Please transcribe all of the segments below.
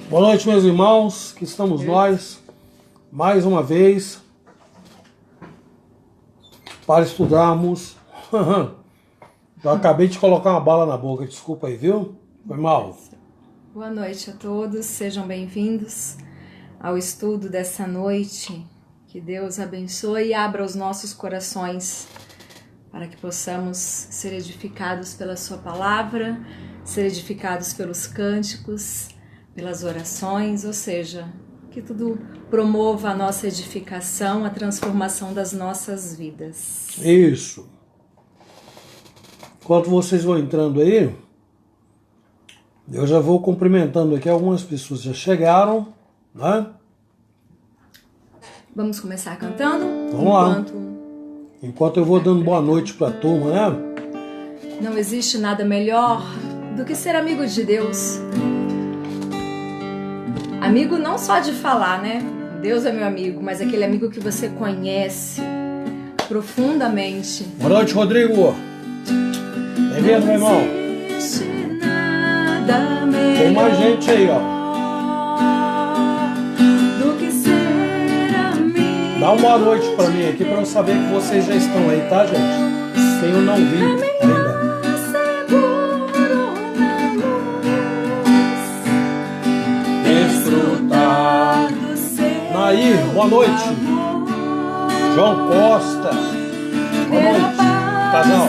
Boa noite, meus irmãos, que estamos nós, mais uma vez, para estudarmos. Eu acabei de colocar uma bala na boca, desculpa aí, viu? Foi mal. Boa noite a todos, sejam bem-vindos ao estudo dessa noite. Que Deus abençoe e abra os nossos corações para que possamos ser edificados pela sua palavra, ser edificados pelos cânticos, pelas orações, ou seja, que tudo promova a nossa edificação, a transformação das nossas vidas. Isso. Enquanto vocês vão entrando aí, eu já vou cumprimentando aqui, algumas pessoas já chegaram, né? Vamos começar cantando? Vamos lá. Enquanto eu vou dando boa noite para a turma, né? Não existe nada melhor do que ser amigo de Deus. Amigo não só de falar, né? Deus é meu amigo, mas aquele amigo que você conhece profundamente. Boa noite, Rodrigo. Bem-vindo, meu irmão. Tem mais gente aí, ó. Dá uma boa noite pra mim aqui, pra eu saber que vocês já estão aí, tá, gente? Quem eu não vi ainda. Desfrutar. Nair, boa noite. João Costa. Boa noite, casal.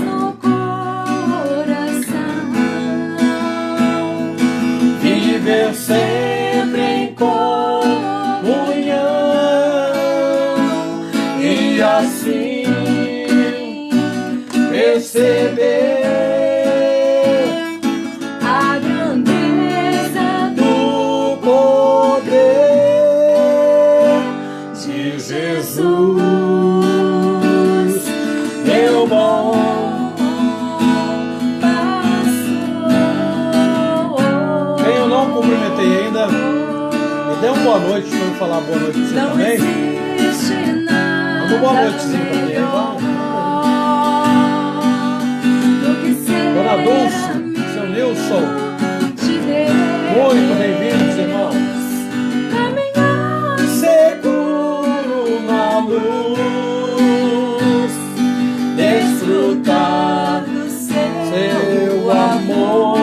Viver sempre em comunhão e assim perceber a grandeza do poder de Jesus, meu bom pastor. Quem eu não cumprimentei ainda, me dê uma boa noite para eu falar boa noite para você Não também. existe nada Uma boa noitezinha pra mim, Dona Dulce, seu Nilson, muito bem-vindos, irmãos. Caminhar Seguro na luz, desfrutar do seu amor.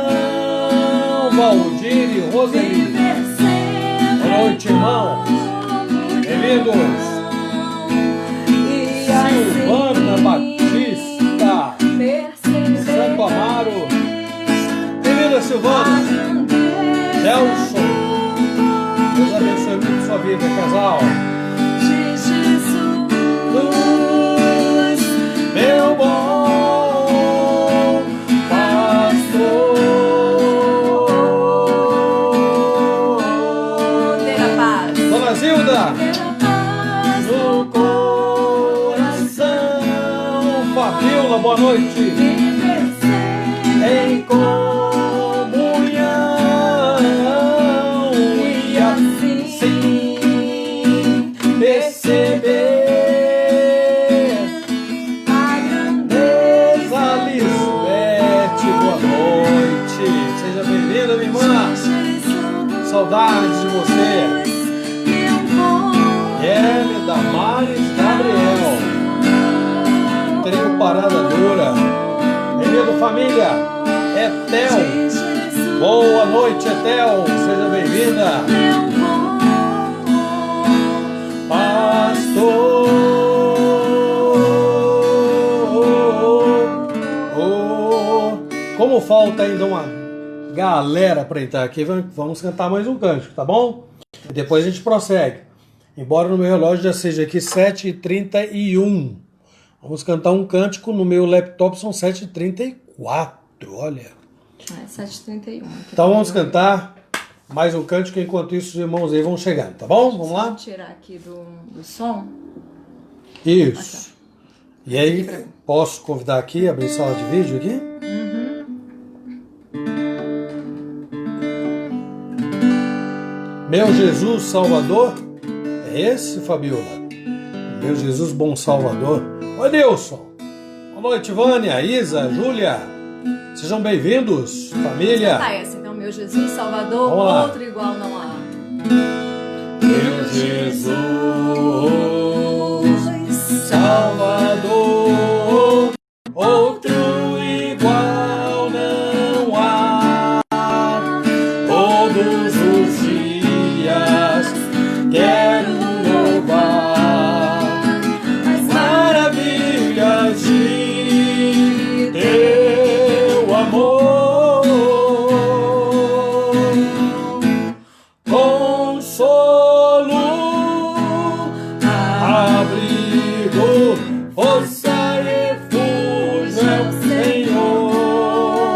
Coração, Valdir e Roseli. Boa noite, irmãos. Bem-vindos. Silvana Batista, Santo Amaro. Bem-vinda, Silvana. Nelson. Deus abençoe muito sua vida, casal. Meu bom pastor. ter a paz. Dona Zilda. No Coração, Fabiola, boa noite. Em comunhão e assim perceber a grandeza. Lisbeth, boa noite. Seja bem-vinda, minha irmã. Saudades de você. Kelly, Damares, Gabriel. Trigo Parada Dura. Bem-vindo, família. Etel. Boa noite, Etel. Seja bem-vinda. Pastor. Como falta ainda uma galera para entrar aqui, vamos cantar mais um cântico, tá bom? E depois a gente prossegue. Embora no meu relógio já seja aqui 7h31. Vamos cantar um cântico, no meu laptop são 7h34, olha. É 7h31. Então vamos cantar mais um cântico, enquanto isso os irmãos aí vão chegando, tá bom? Vamos lá? Vou tirar aqui do som. Isso. E aí, posso convidar aqui, abrir sala de vídeo aqui? Meu Jesus Salvador, é esse, Fabiola? Meu Jesus Bom Salvador. Oi, Nilson. Boa noite, Vânia, Isa, Júlia. Sejam bem-vindos, família. Tá essa, então, meu Jesus Salvador, outro igual não há. Meu Jesus Salvador, outro igual não há. Todos os dias quero louvar as maravilhas de teu amor. Consolo, abrigo, força e refúgio é o Senhor.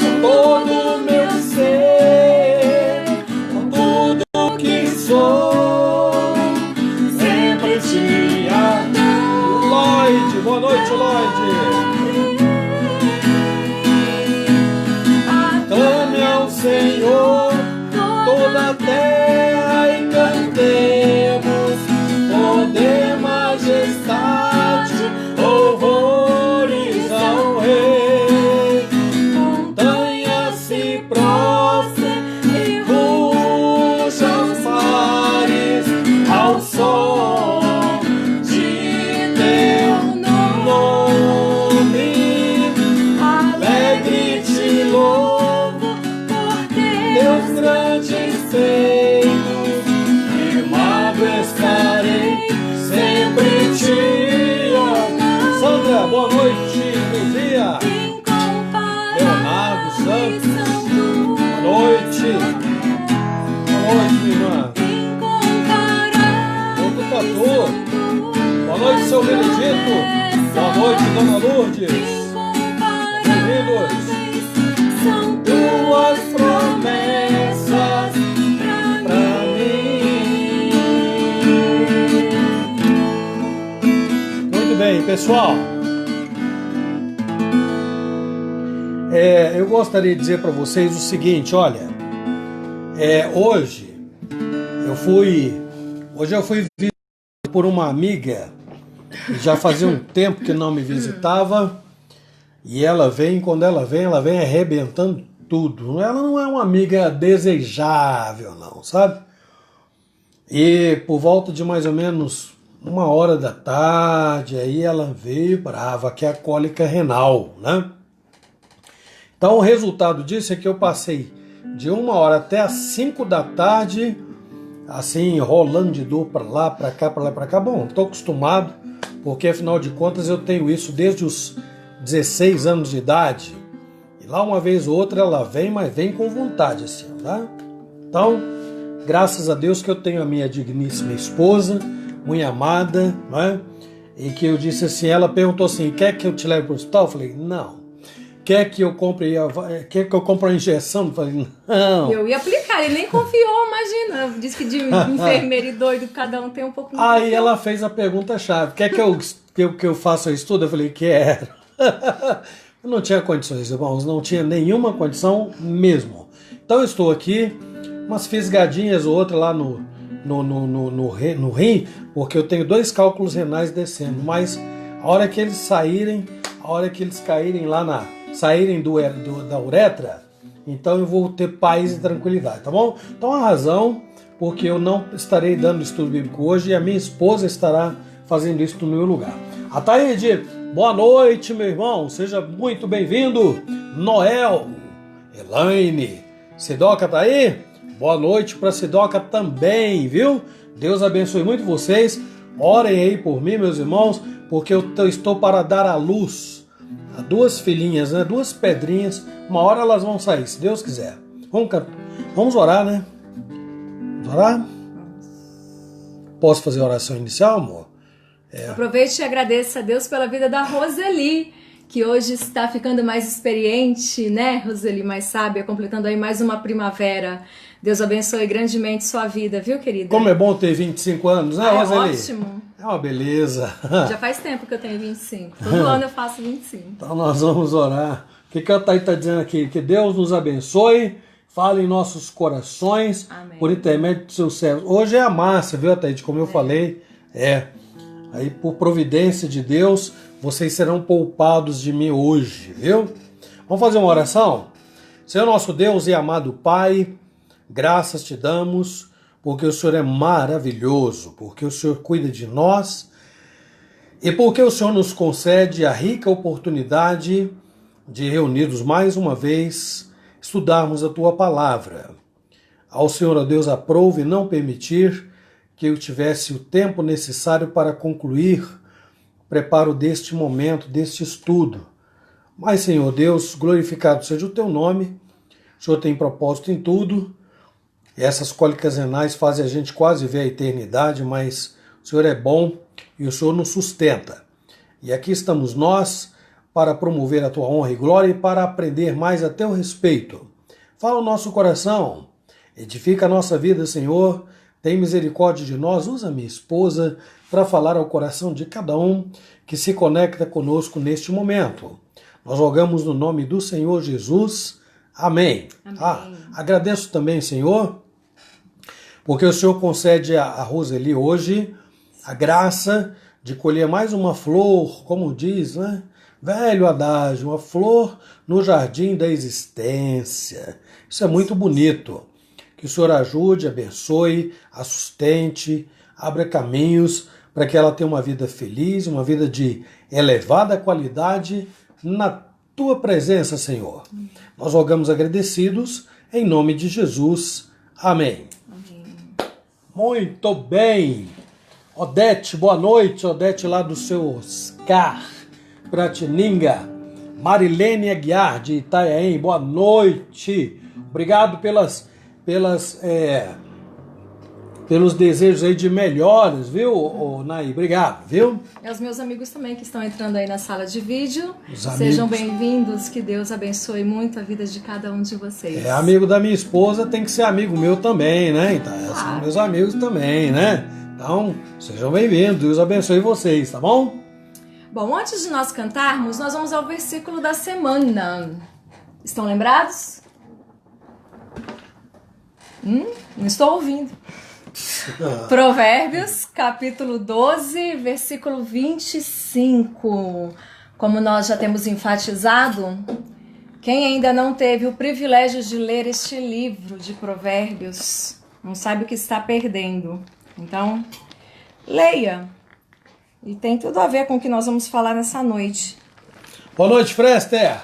Com todo o meu ser, com tudo que sou, sempre te adoro. Lloyd, boa noite, Lloyd. Clame ao Senhor toda a terra e cantemos poder, majestade, louvores ao Rei. Montanhas se prostrem e rujam os mares ao som de teu nome. Alegre te louvo por teus grandes feitos, firmado estarei, sempre te amar. Sandra, boa noite, Luzia. Leonardo Santos, boa noite. Boa noite, minha irmã. Outro Tatu, boa noite, seu Benedito. Boa noite, Dona Lourdes. Bem-vindos. São Tuas promessas pra mim. Muito bem, pessoal. Eu gostaria de dizer para vocês o seguinte, olha, hoje eu fui visitado por uma amiga que já fazia um tempo que não me visitava. E ela vem, quando ela vem arrebentando tudo. Ela não é uma amiga desejável, não, sabe? E por volta de mais ou menos 1h da tarde, aí ela veio brava, que é a cólica renal, né? Então o resultado disso é que eu passei de 1h até as 5 da tarde, assim, rolando de dor pra lá, pra cá, pra lá, pra cá. Bom, tô acostumado, porque afinal de contas eu tenho isso desde os 16 anos de idade, e lá uma vez ou outra ela vem, mas vem com vontade assim, tá? Então, graças a Deus que eu tenho a minha digníssima esposa, muito amada, né? E que eu disse assim, ela perguntou assim, quer que eu te leve para o hospital? Eu falei, não. Quer que eu compre a injeção? Eu falei, não. Eu ia aplicar, ele nem confiou, imagina. Diz que de enfermeiro e doido, cada um tem um pouco. Aí ela fez a pergunta-chave, quer que eu faça o estudo? Eu falei, quero. Eu não tinha condições, irmãos, não tinha nenhuma condição mesmo. Então eu estou aqui, umas fisgadinhas ou outra lá no rim, porque eu tenho 2 cálculos renais descendo, mas a hora que eles caírem lá saírem da uretra, então eu vou ter paz e tranquilidade, tá bom? Então a razão, porque eu não estarei dando estudo bíblico hoje e a minha esposa estará fazendo isso no meu lugar. Ataíde, boa noite, meu irmão, seja muito bem-vindo. Noel, Elaine, Sidoca tá aí? Boa noite para Sidoca também, viu? Deus abençoe muito vocês. Orem aí por mim, meus irmãos, porque eu estou para dar à luz a 2 filhinhas, né? 2 pedrinhas. Uma hora elas vão sair, se Deus quiser. Vamos orar, né? Vamos orar? Posso fazer a oração inicial, amor? Aproveite e agradeça a Deus pela vida da Roseli, que hoje está ficando mais experiente, né, Roseli, mais sábia, completando aí mais uma primavera. Deus abençoe grandemente sua vida, viu, querida? Como é bom ter 25 anos, né, Roseli? Ótimo. É uma beleza. Já faz tempo que eu tenho 25. Todo ano eu faço 25. Então nós vamos orar. O que a Thaí está dizendo aqui? Que Deus nos abençoe, fale em nossos corações, amém, por intermédio dos seus servos. Hoje é a Márcia, viu, Thaí? Como eu falei, aí por providência de Deus, vocês serão poupados de mim hoje, viu? Vamos fazer uma oração? Senhor nosso Deus e amado Pai, graças te damos, porque o Senhor é maravilhoso, porque o Senhor cuida de nós e porque o Senhor nos concede a rica oportunidade de reunidos mais uma vez, estudarmos a Tua Palavra. Ao Senhor, ó Deus, aprove não permitir que eu tivesse o tempo necessário para concluir o preparo deste momento, deste estudo. Mas, Senhor Deus, glorificado seja o Teu nome, o Senhor tem propósito em tudo, e essas cólicas renais fazem a gente quase ver a eternidade, mas o Senhor é bom e o Senhor nos sustenta. E aqui estamos nós para promover a Tua honra e glória e para aprender mais a Teu respeito. Fala o nosso coração, edifica a nossa vida, Senhor, tem misericórdia de nós, usa minha esposa para falar ao coração de cada um que se conecta conosco neste momento. Nós rogamos no nome do Senhor Jesus. Amém. Amém. Agradeço também, Senhor, porque o Senhor concede a Roseli hoje a graça de colher mais uma flor, como diz, né? Velho adágio, uma flor no jardim da existência. Isso é muito bonito. Que o Senhor ajude, abençoe, a sustente, abra caminhos para que ela tenha uma vida feliz, uma vida de elevada qualidade na Tua presença, Senhor. Nós rogamos agradecidos em nome de Jesus. Amém. Amém. Muito bem. Odete, boa noite. Odete lá do seu Oscar, Piratininga. Marilene Aguiar, de Itanhaém, boa noite. Obrigado pelos desejos aí de melhores, viu, Naí? Obrigado, viu? E aos meus amigos também que estão entrando aí na sala de vídeo. Os Sejam amigos. bem-vindos, que Deus abençoe muito a vida de cada um de vocês. Amigo da minha esposa tem que ser amigo meu também, né? Então, são meus amigos também, né? Então, sejam bem-vindos, Deus abençoe vocês, tá bom? Bom, antes de nós cantarmos, nós vamos ao versículo da semana. Estão lembrados? Não estou ouvindo. Provérbios, capítulo 12, versículo 25. Como nós já temos enfatizado, quem ainda não teve o privilégio de ler este livro de Provérbios, não sabe o que está perdendo. Então, leia. E tem tudo a ver com o que nós vamos falar nessa noite. Boa noite, Frester.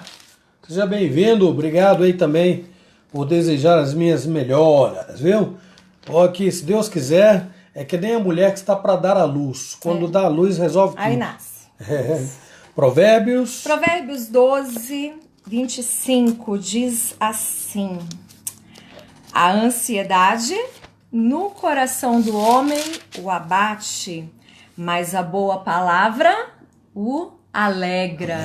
Seja bem-vindo. Obrigado aí também por desejar as minhas melhoras, viu? Ó, que se Deus quiser, é que nem a mulher que está para dar à luz. Quando dá à luz, resolve tudo. Aí nasce. Provérbios. Provérbios 12, 25 diz assim: a ansiedade no coração do homem o abate, mas a boa palavra o alegra.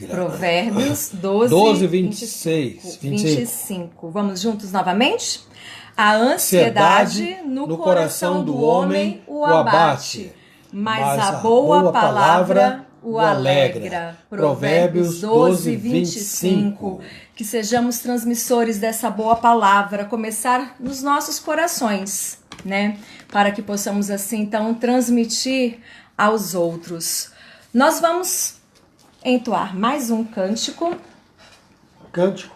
Provérbios 12, 25. Vamos juntos novamente? A ansiedade no coração do homem o abate, mas a boa palavra o alegra. Provérbios 12, 25. Que sejamos transmissores dessa boa palavra, começar nos nossos corações, né? Para que possamos assim, então, transmitir aos outros. Nós vamos entoar mais um cântico. Cântico.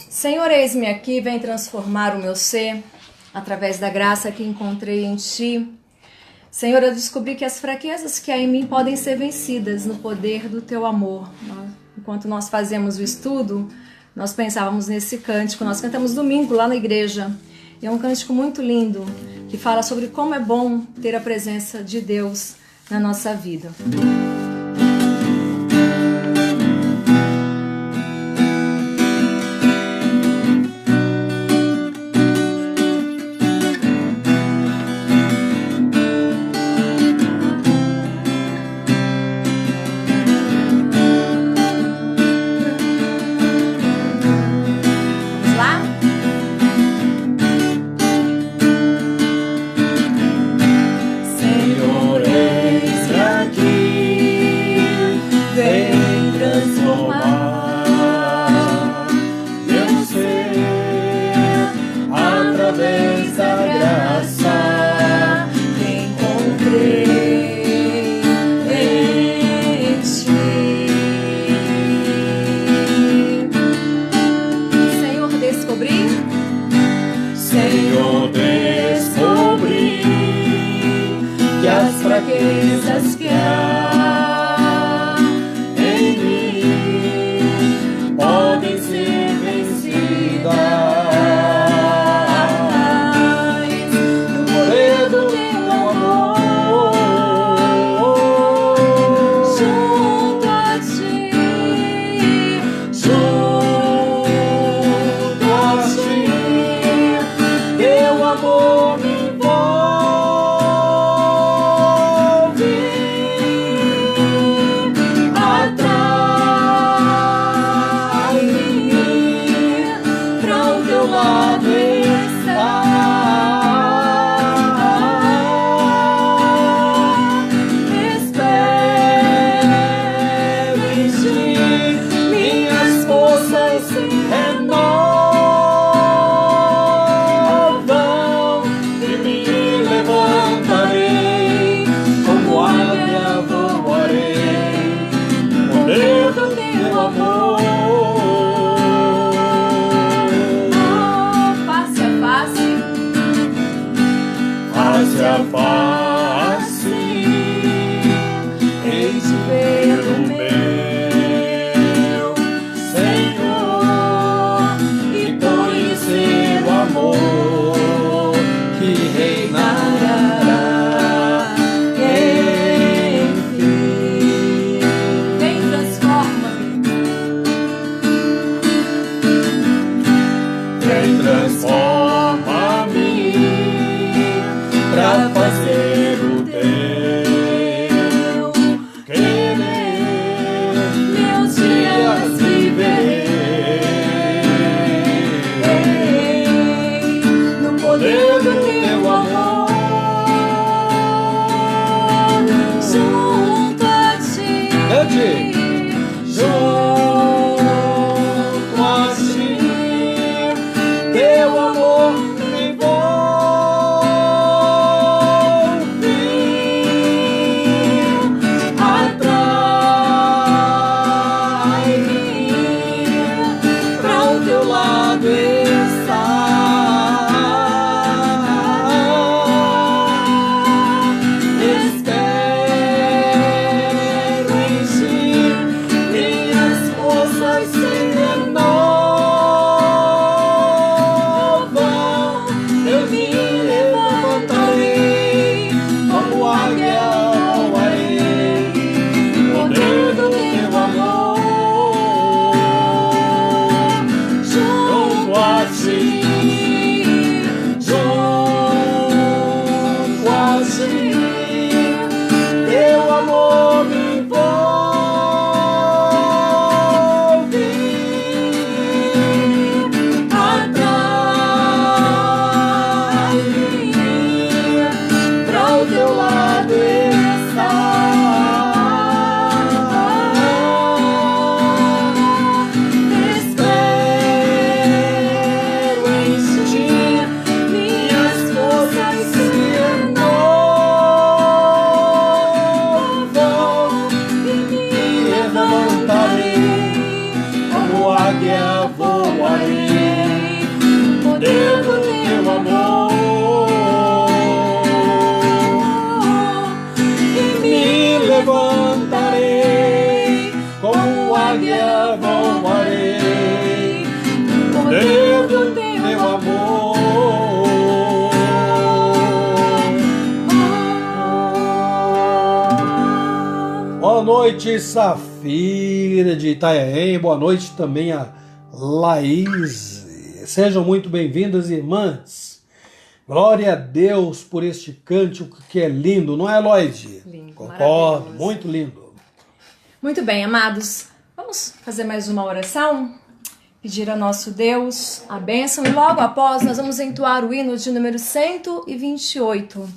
Senhor, eis-me aqui, vem transformar o meu ser através da graça que encontrei em Ti. Senhor, eu descobri que as fraquezas que há em mim podem ser vencidas no poder do Teu amor. Enquanto nós fazemos o estudo, nós pensávamos nesse cântico. Nós cantamos domingo lá na igreja. E é um cântico muito lindo, que fala sobre como é bom ter a presença de Deus na nossa vida. Senhor, eis-me aqui. noite. Junto a ti, teu amor me envolve. Atrai-me pra o teu lado estar. Boa noite, Safira de Itanhaém. Boa noite também a Laís. Sejam muito bem-vindas, irmãs. Glória a Deus por este cântico que é lindo, não é, Lloyd? Lindo, concordo, muito lindo. Muito bem, amados. Vamos fazer mais uma oração? Pedir a nosso Deus a bênção e logo após nós vamos entoar o hino de número 128.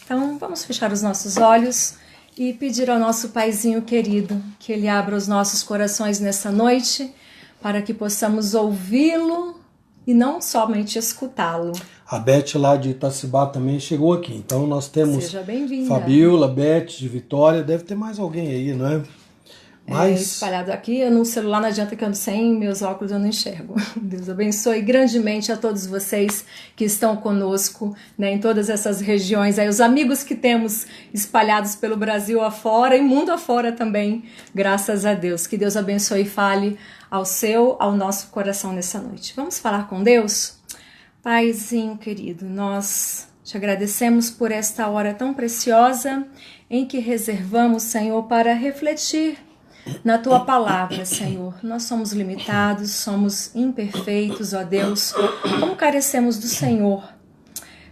Então vamos fechar os nossos olhos e pedir ao nosso Paizinho querido que Ele abra os nossos corações nessa noite para que possamos ouvi-lo e não somente escutá-lo. A Beth lá de Itacibá também chegou aqui, então nós temos Seja bem-vinda. Fabiola, Beth de Vitória, deve ter mais alguém aí, não é? Mas... espalhado aqui, no celular não adianta que eu ando sem meus óculos, eu não enxergo. Deus abençoe grandemente a todos vocês que estão conosco, né, em todas essas regiões, aí, os amigos que temos espalhados pelo Brasil afora e mundo afora também, graças a Deus. Que Deus abençoe e fale ao nosso coração nessa noite. Vamos falar com Deus? Paizinho querido, nós te agradecemos por esta hora tão preciosa em que reservamos, Senhor, para refletir na Tua palavra, Senhor. Nós somos limitados, somos imperfeitos, ó Deus, como carecemos do Senhor.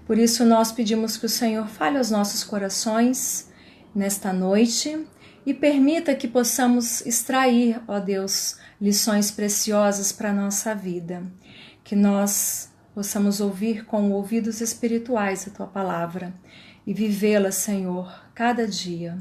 Por isso nós pedimos que o Senhor fale aos nossos corações nesta noite e permita que possamos extrair, ó Deus, lições preciosas para a nossa vida. Que nós possamos ouvir com ouvidos espirituais a Tua palavra e vivê-la, Senhor, cada dia.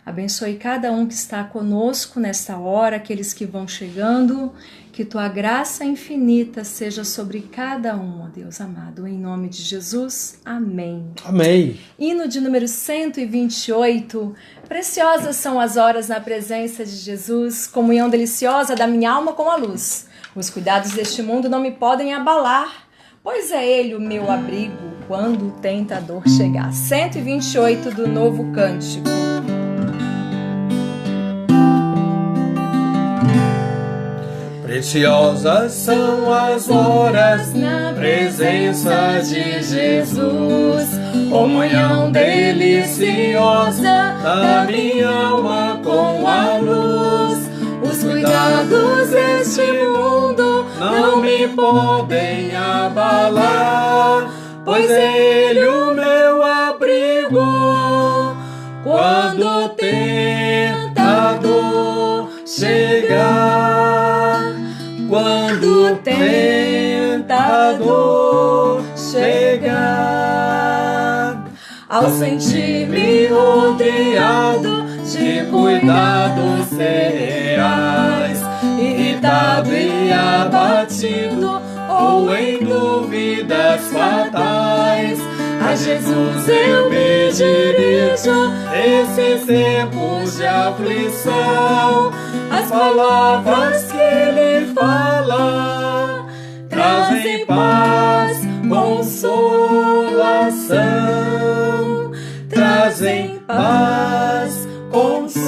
Abençoe cada um que está conosco nesta hora, aqueles que vão chegando, que Tua graça infinita seja sobre cada um, ó Deus amado, em nome de Jesus, amém. Amém. Hino de número 128, preciosas são as horas na presença de Jesus, comunhão deliciosa da minha alma com a luz. Os cuidados deste mundo não me podem abalar, pois é Ele o meu abrigo quando o tentador chegar. 128 do Novo Cântico. Preciosas são as horas na presença de Jesus, comunhão deliciosa da minha alma com a luz. Os cuidados deste mundo não me podem abalar, pois é Ele o meu abrigo quando o tentador chegar. Quando o tentador chegar, ao sentir-me rodeado de de cuidados reais, irritado e abatido, ou em dúvidas fatais, a Jesus eu me dirijo nesses tempos de aflição. As palavras que Ele fala trazem paz, consolação, trazem paz, consolação.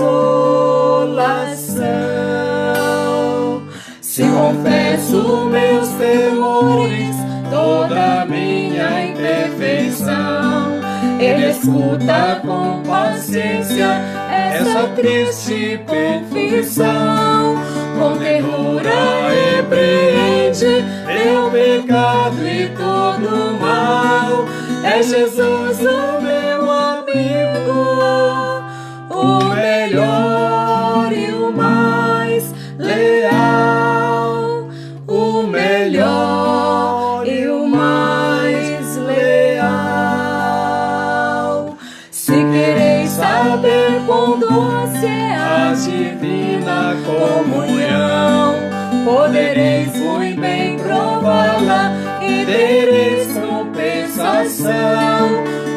Se confesso meus temores, toda minha imperfeição, Ele escuta com paciência essa triste confissão. Com ternura repreende meu pecado e todo mal. É Jesus o meu amigo, o melhor e o mais leal, o melhor e o mais leal. Se quereis saber com doce a divina comunhão, podereis muito bem prová-la e tereis compensação.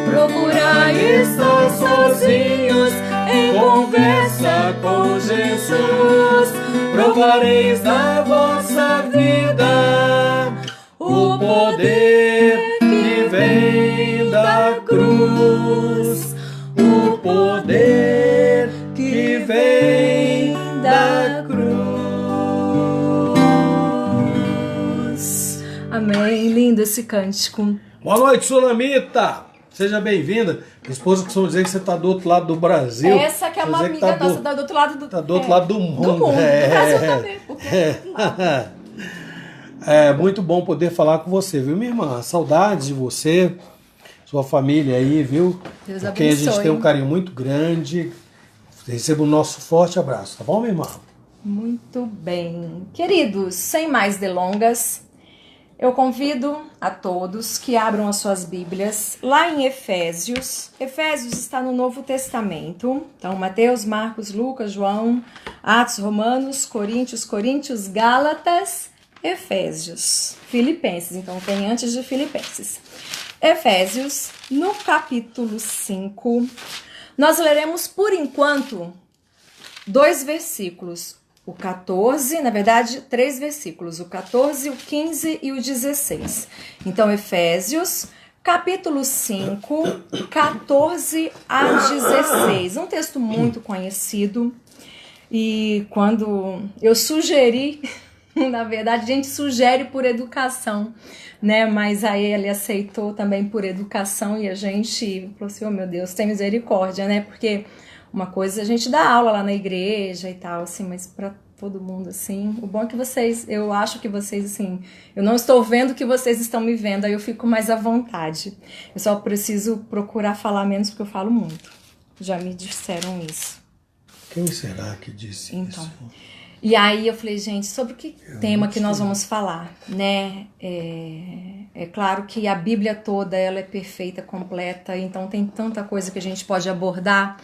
Procurai estar sozinhos em conversa com Jesus, provareis na vossa vida o poder que vem da cruz, o poder que vem da cruz. Amém. Lindo esse cântico. Boa noite, Sulamita! Seja bem-vinda. Minha esposa costuma dizer que você está do outro lado do Brasil. Essa que é uma amiga nossa, tá do outro lado do... Está do outro lado do mundo. Do Brasil também. Porque... É muito bom poder falar com você, viu, minha irmã? Saudades de você, sua família aí, viu? Deus por quem a gente abençoe. tem um carinho muito grande. Receba o nosso forte abraço, tá bom, minha irmã? Muito bem. Queridos, sem mais delongas, eu convido a todos que abram as suas Bíblias lá em Efésios. Efésios está no Novo Testamento. Então, Mateus, Marcos, Lucas, João, Atos, Romanos, Coríntios, Gálatas, Efésios, Filipenses. Então, tem antes de Filipenses. Efésios, no capítulo 5, nós leremos por enquanto 2 versículos. O 14, na verdade, 3 versículos, o 14, o 15 e o 16. Então, Efésios, capítulo 5, 14 a 16. Um texto muito conhecido. E quando eu sugeri, na verdade, a gente sugere por educação, né? Mas aí ele aceitou também por educação e a gente falou assim, oh meu Deus, tem misericórdia, né? Porque... uma coisa, a gente dá aula lá na igreja e tal, assim, mas pra todo mundo, assim, o bom é que vocês, eu acho que vocês, assim, eu não estou vendo que vocês estão me vendo, aí eu fico mais à vontade. Eu só preciso procurar falar menos porque eu falo muito. Já me disseram isso. Quem será que disse então, isso? E aí eu falei, gente, sobre que tema que nós vamos falar, né? É claro que a Bíblia toda, ela é perfeita, completa, então tem tanta coisa que a gente pode abordar,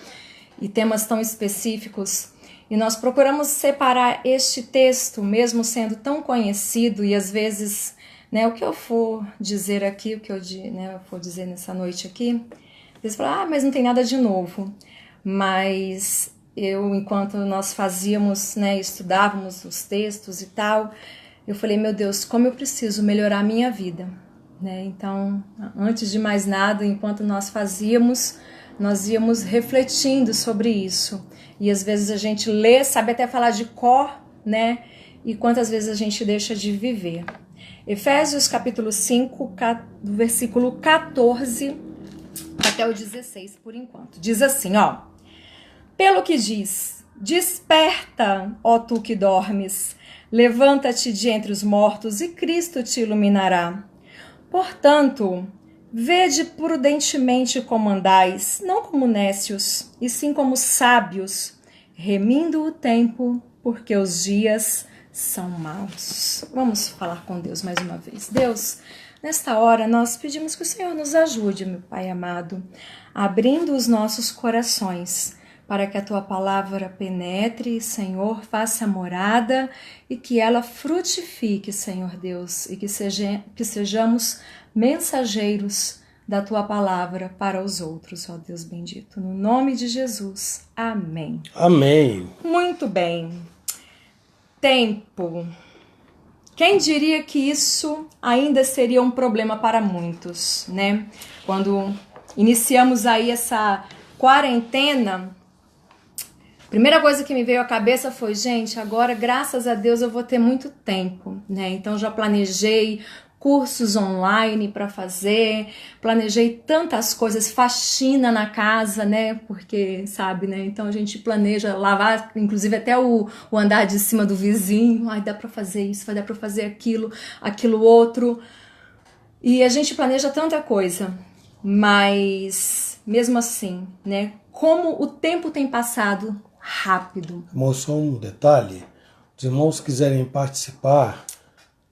e temas tão específicos, e nós procuramos separar este texto, mesmo sendo tão conhecido, e às vezes, né, o que eu for dizer aqui, o que eu for dizer nessa noite aqui, eles falam, mas não tem nada de novo. Mas eu, enquanto nós fazíamos, né, estudávamos os textos e tal, eu falei, meu Deus, como eu preciso melhorar a minha vida, né? Então, antes de mais nada, enquanto nós fazíamos, nós íamos refletindo sobre isso. E às vezes a gente lê, sabe até falar de cor, né? E quantas vezes a gente deixa de viver. Efésios capítulo 5, do versículo 14 até o 16, por enquanto. Diz assim, ó. Pelo que diz, desperta, ó tu que dormes, levanta-te de entre os mortos e Cristo te iluminará. Portanto, vede prudentemente como andais, não como nécios, e sim como sábios, remindo o tempo, porque os dias são maus. Vamos falar com Deus mais uma vez. Deus, nesta hora nós pedimos que o Senhor nos ajude, meu Pai amado, abrindo os nossos corações, para que a tua palavra penetre, Senhor, faça morada e que ela frutifique, Senhor Deus, e que sejamos mensageiros da tua palavra para os outros, ó Deus bendito. No nome de Jesus, amém. Amém. Muito bem. Tempo. Quem diria que isso ainda seria um problema para muitos, né? Quando iniciamos aí essa quarentena, a primeira coisa que me veio à cabeça foi, gente, agora, graças a Deus, eu vou ter muito tempo, né? Então, já planejei cursos online para fazer, planejei tantas coisas, faxina na casa, né? Porque, sabe, né? Então, a gente planeja lavar, inclusive, até o andar de cima do vizinho. Ai, dá para fazer isso, vai dar para fazer aquilo outro. E a gente planeja tanta coisa, mas, mesmo assim, né? Como o tempo tem passado rápido. Moção, um detalhe. Os irmãos que quiserem participar,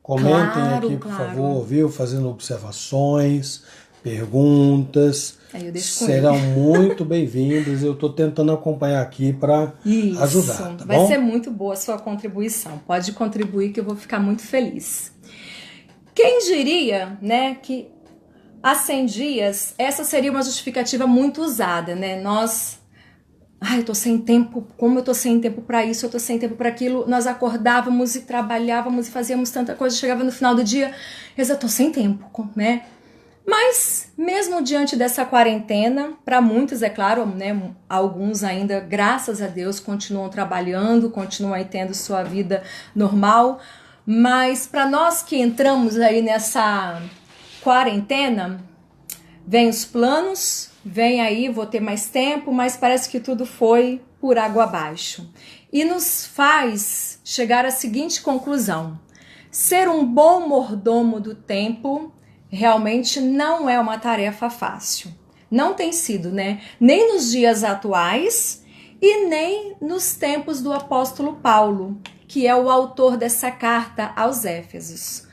comentem aqui, por favor, viu? Fazendo observações, perguntas. Serão muito bem-vindos. Eu estou tentando acompanhar aqui para ajudar. Tá vai bom? ser muito boa a sua contribuição. Pode contribuir que eu vou ficar muito feliz. Quem diria, né, que há 100 dias, essa seria uma justificativa muito usada, né? Eu tô sem tempo, como eu tô sem tempo para isso, eu tô sem tempo para aquilo. Nós acordávamos e trabalhávamos e fazíamos tanta coisa, chegava no final do dia, eu tô sem tempo, né? Mas, mesmo diante dessa quarentena, para muitos, é claro, né, alguns ainda, graças a Deus, continuam trabalhando, continuam aí tendo sua vida normal, mas para nós que entramos aí nessa quarentena, vem os planos, vem aí, vou ter mais tempo, mas parece que tudo foi por água abaixo. E nos faz chegar à seguinte conclusão: ser um bom mordomo do tempo realmente não é uma tarefa fácil. Não tem sido, né? Nem nos dias atuais e nem nos tempos do apóstolo Paulo, que é o autor dessa carta aos Éfesos.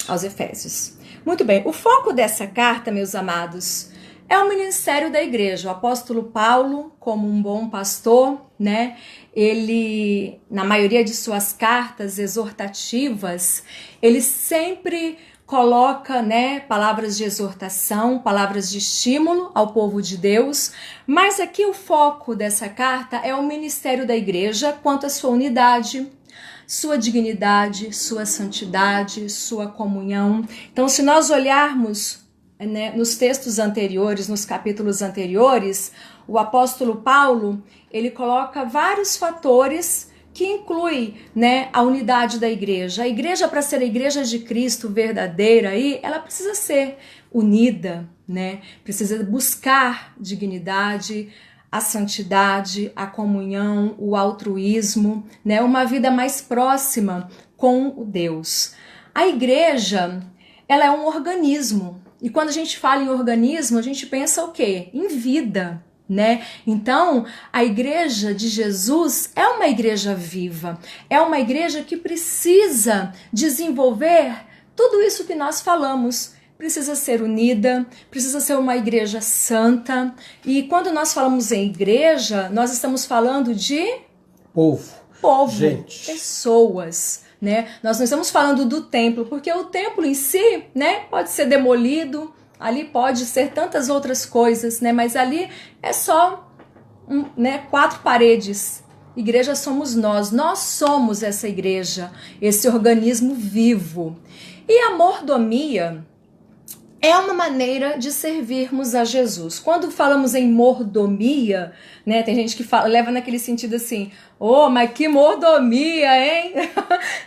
Aos Efésios. Muito bem, o foco dessa carta, meus amados, é o ministério da igreja. O apóstolo Paulo, como um bom pastor, né, ele, na maioria de suas cartas exortativas, ele sempre coloca, né, palavras de exortação, palavras de estímulo ao povo de Deus, mas aqui o foco dessa carta é o ministério da igreja quanto à sua unidade, sua dignidade, sua santidade, sua comunhão. Então, se nós olharmos, né, nos textos anteriores, nos capítulos anteriores, o apóstolo Paulo, ele coloca vários fatores que incluem, né, a unidade da igreja. A igreja, para ser a igreja de Cristo verdadeira, aí, ela precisa ser unida, né? Precisa buscar dignidade, a santidade, a comunhão, o altruísmo, né? Uma vida mais próxima com o Deus. A igreja, ela é um organismo. E quando a gente fala em organismo, a gente pensa o quê? Em vida, né? Então, a igreja de Jesus é uma igreja viva. É uma igreja que precisa desenvolver tudo isso que nós falamos. Precisa ser unida, precisa ser uma igreja santa. E quando nós falamos em igreja, nós estamos falando de povo, gente, pessoas, né? Nós não estamos falando do templo, porque o templo em si, né, pode ser demolido, ali pode ser tantas outras coisas, né? Mas ali é só, né, 4 paredes. Igreja somos nós somos essa igreja, esse organismo vivo. E a mordomia é uma maneira de servirmos a Jesus. Quando falamos em mordomia, né, tem gente que leva naquele sentido assim, mas que mordomia, hein?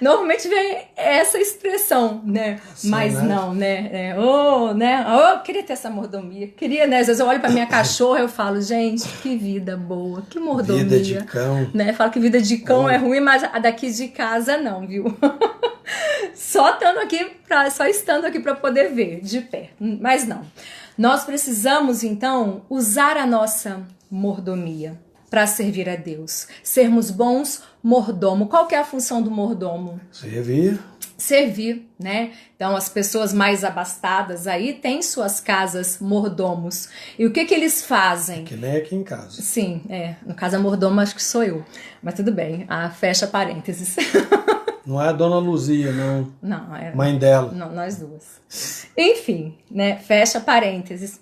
Normalmente vem essa expressão, né? Sim, mas né? Não, né? Queria ter essa mordomia. Queria, né? Às vezes eu olho pra minha cachorra e eu falo, gente, que vida boa, que mordomia. Vida de cão. Né? Falo que vida de cão é ruim, mas a daqui de casa não, viu? Só estando aqui para poder ver de pé, mas não. Nós precisamos então usar a nossa mordomia para servir a Deus, sermos bons mordomo. Qual que é a função do mordomo? servir, né? Então as pessoas mais abastadas aí têm suas casas mordomos. E o que eles fazem? Que nem aqui em casa. Sim, no caso a mordoma acho que sou eu, mas tudo bem, fecha parênteses. Não é a dona Luzia, não. Não, é mãe dela. Não, nós duas. Enfim, né? Fecha parênteses.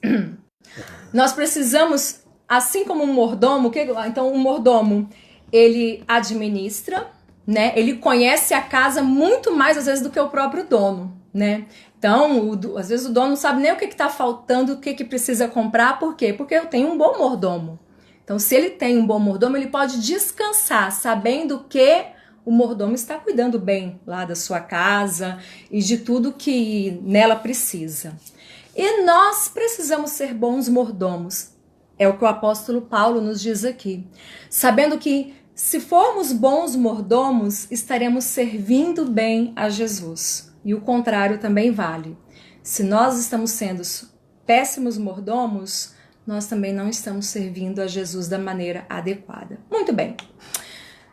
Nós precisamos, assim como um mordomo, então um mordomo, ele administra, né? Ele conhece a casa muito mais às vezes do que o próprio dono, né? Então, às vezes o dono não sabe nem o que está faltando, o que precisa comprar, por quê? Porque eu tenho um bom mordomo. Então, se ele tem um bom mordomo, ele pode descansar, sabendo que o mordomo está cuidando bem lá da sua casa e de tudo que nela precisa. E nós precisamos ser bons mordomos. É o que o apóstolo Paulo nos diz aqui. Sabendo que se formos bons mordomos, estaremos servindo bem a Jesus. E o contrário também vale. Se nós estamos sendo péssimos mordomos, nós também não estamos servindo a Jesus da maneira adequada. Muito bem.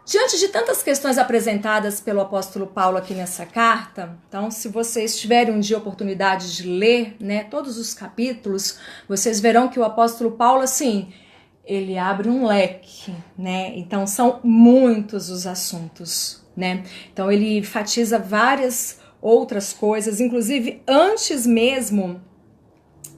Diante de tantas questões apresentadas pelo apóstolo Paulo aqui nessa carta, então se vocês tiverem um dia a oportunidade de ler, né, todos os capítulos, vocês verão que o apóstolo Paulo, assim, ele abre um leque, né? Então são muitos os assuntos, né? Então ele enfatiza várias outras coisas, inclusive antes mesmo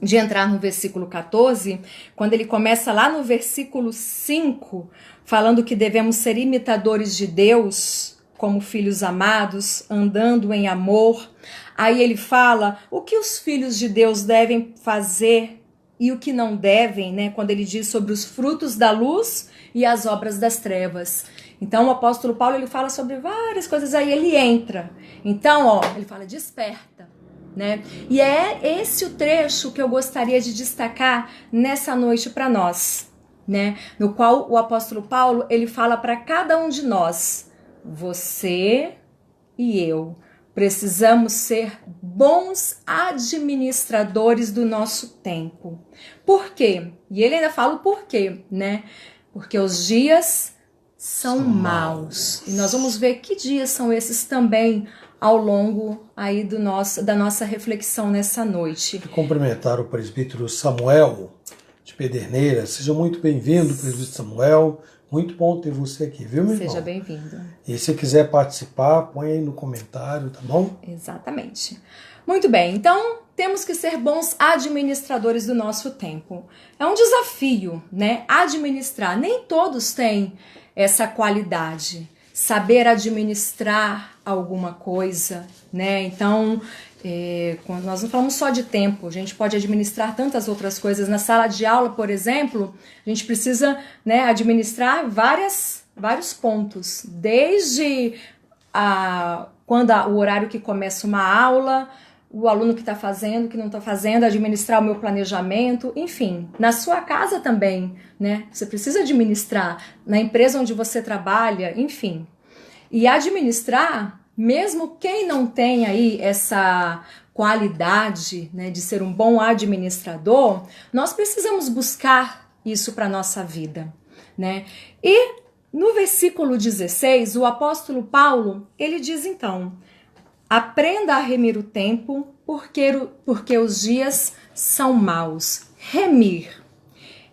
de entrar no versículo 14, quando ele começa lá no versículo 5, falando que devemos ser imitadores de Deus, como filhos amados, andando em amor. Aí ele fala o que os filhos de Deus devem fazer e o que não devem, né? Quando ele diz sobre os frutos da luz e as obras das trevas. Então o apóstolo Paulo, ele fala sobre várias coisas, aí ele entra. Então, ele fala, desperta. Né? E é esse o trecho que eu gostaria de destacar nessa noite para nós, né? No qual o apóstolo Paulo, ele fala para cada um de nós, você e eu precisamos ser bons administradores do nosso tempo. Por quê? E ele ainda fala o porquê, né? Porque os dias são maus. E nós vamos ver que dias são esses também ao longo aí da nossa reflexão nessa noite. Quero cumprimentar o presbítero Samuel de Pederneiras. Seja muito bem-vindo, presbítero Samuel. Muito bom ter você aqui, viu, meu irmão? Seja bem-vindo. E se quiser participar, põe aí no comentário, tá bom? Exatamente. Muito bem, então temos que ser bons administradores do nosso tempo. É um desafio, né? Administrar. Nem todos têm essa qualidade. Saber administrar alguma coisa, né? Então, quando nós não falamos só de tempo, a gente pode administrar tantas outras coisas. Na sala de aula, por exemplo, a gente precisa, né, administrar vários pontos, desde o horário que começa uma aula, o aluno que está fazendo, que não está fazendo, administrar o meu planejamento, enfim. Na sua casa também, né? Você precisa administrar, na empresa onde você trabalha, enfim. E administrar, mesmo quem não tem aí essa qualidade, né, de ser um bom administrador, nós precisamos buscar isso para a nossa vida, né? E no versículo 16, o apóstolo Paulo, ele diz então: aprenda a remir o tempo, porque os dias são maus. Remir.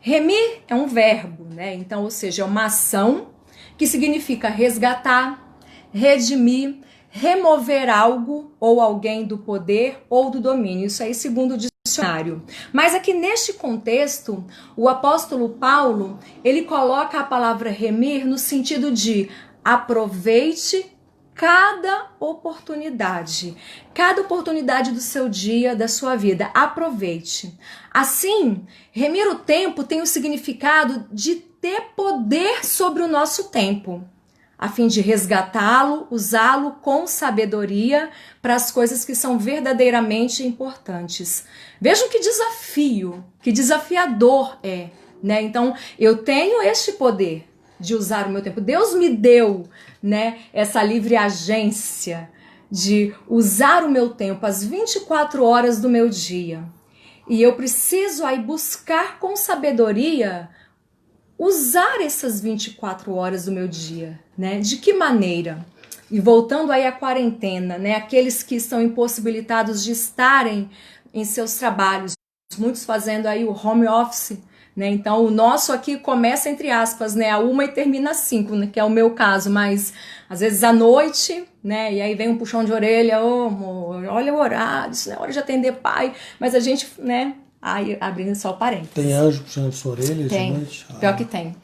Remir é um verbo, né? Então, ou seja, é uma ação que significa resgatar, redimir, remover algo ou alguém do poder ou do domínio. Isso aí segundo o dicionário. Mas aqui neste contexto, o apóstolo Paulo, ele coloca a palavra remir no sentido de aproveite cada oportunidade do seu dia, da sua vida, aproveite. Assim, remir o tempo tem o significado de ter poder sobre o nosso tempo, a fim de resgatá-lo, usá-lo com sabedoria para as coisas que são verdadeiramente importantes. Vejam que desafio, que desafiador é, né? Então, eu tenho este poder de usar o meu tempo. Deus me deu, né, essa livre agência de usar o meu tempo, as 24 horas do meu dia. E eu preciso aí buscar com sabedoria usar essas 24 horas do meu dia, né? De que maneira? E voltando aí à quarentena, né? Aqueles que estão impossibilitados de estarem em seus trabalhos, muitos fazendo aí o home office, né? Então o nosso aqui começa entre aspas, né? A 1 e termina às 5, né? Que é o meu caso, mas às vezes à noite, né? E aí vem um puxão de orelha, ô amor, olha o horário, isso não é hora de atender pai, mas a gente, né? Aí abrindo só o parênteses. Tem anjo puxando sua orelha Tem, de noite? pior que tem.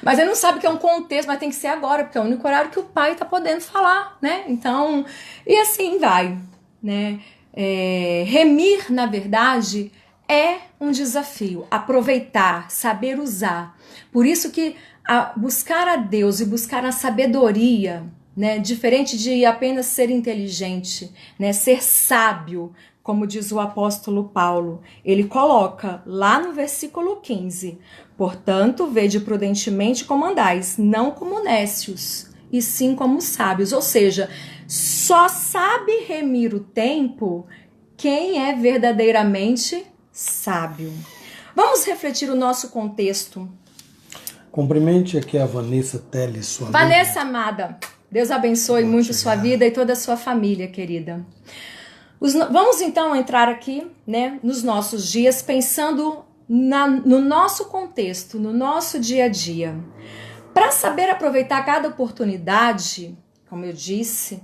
Mas ele não sabe que é um contexto, mas tem que ser agora, porque é o único horário que o pai tá podendo falar, né? Então, e assim vai, né? Remir, na verdade, é um desafio. Aproveitar, saber usar. Por isso que buscar a Deus e buscar a sabedoria, né? Diferente de apenas ser inteligente, né? Ser sábio, como diz o apóstolo Paulo, ele coloca lá no versículo 15, portanto, vede prudentemente como andais, não como nécios, e sim como sábios. Ou seja, só sabe remir o tempo quem é verdadeiramente sábio. Vamos refletir o nosso contexto. Cumprimente aqui a Vanessa Teles, sua Vanessa amada, Deus abençoe muito sua vida e toda a sua família, querida. Vamos então entrar aqui, né, nos nossos dias, pensando no nosso contexto, no nosso dia a dia. Para saber aproveitar cada oportunidade, como eu disse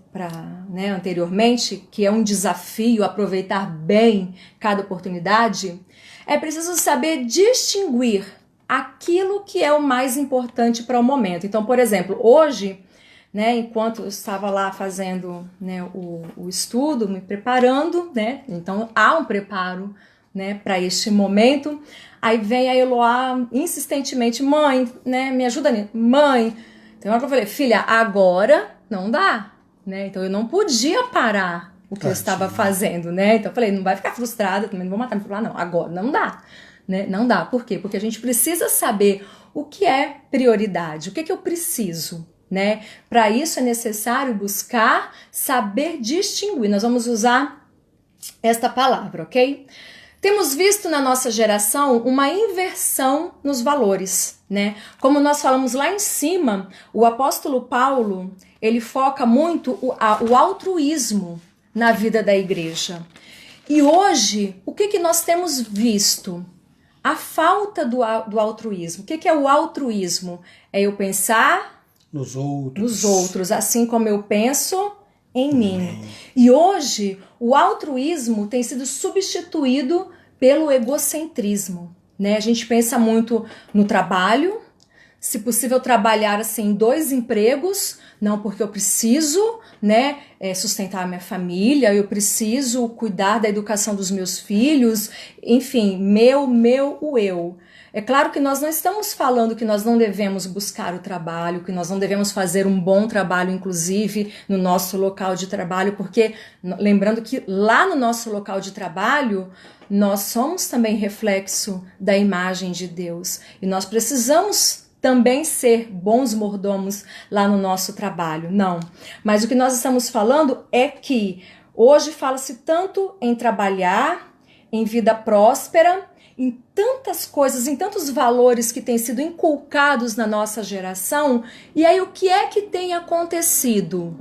anteriormente, que é um desafio aproveitar bem cada oportunidade, é preciso saber distinguir aquilo que é o mais importante para o momento. Então, por exemplo, hoje, né, enquanto eu estava lá fazendo, né, o estudo, me preparando, né, então há um preparo, né, para este momento. Aí vem a Eloá insistentemente, mãe, né, me ajuda nisso, mãe. Então eu falei, filha, agora não dá, né, então eu não podia parar o que eu estava fazendo, né, então eu falei, não vai ficar frustrada, também não vou matar, não, agora não dá, né, não dá, por quê? Porque a gente precisa saber o que é prioridade, o que eu preciso, né? Para isso é necessário buscar saber distinguir. Nós vamos usar esta palavra, ok? Temos visto na nossa geração uma inversão nos valores, né? Como nós falamos lá em cima, o apóstolo Paulo, ele foca muito o altruísmo na vida da igreja. E hoje, o que nós temos visto? A falta do altruísmo. O que é o altruísmo? É eu pensar nos outros, assim como eu penso em mim. E hoje, o altruísmo tem sido substituído pelo egocentrismo, né? A gente pensa muito no trabalho, se possível trabalhar assim em 2 empregos, não porque eu preciso, né, sustentar a minha família, eu preciso cuidar da educação dos meus filhos, enfim, o eu. É claro que nós não estamos falando que nós não devemos buscar o trabalho, que nós não devemos fazer um bom trabalho, inclusive, no nosso local de trabalho, porque, lembrando que lá no nosso local de trabalho, nós somos também reflexo da imagem de Deus. E nós precisamos também ser bons mordomos lá no nosso trabalho. Não. Mas o que nós estamos falando é que hoje fala-se tanto em trabalhar, em vida próspera, em tantas coisas, em tantos valores que têm sido inculcados na nossa geração. E aí o que é que tem acontecido?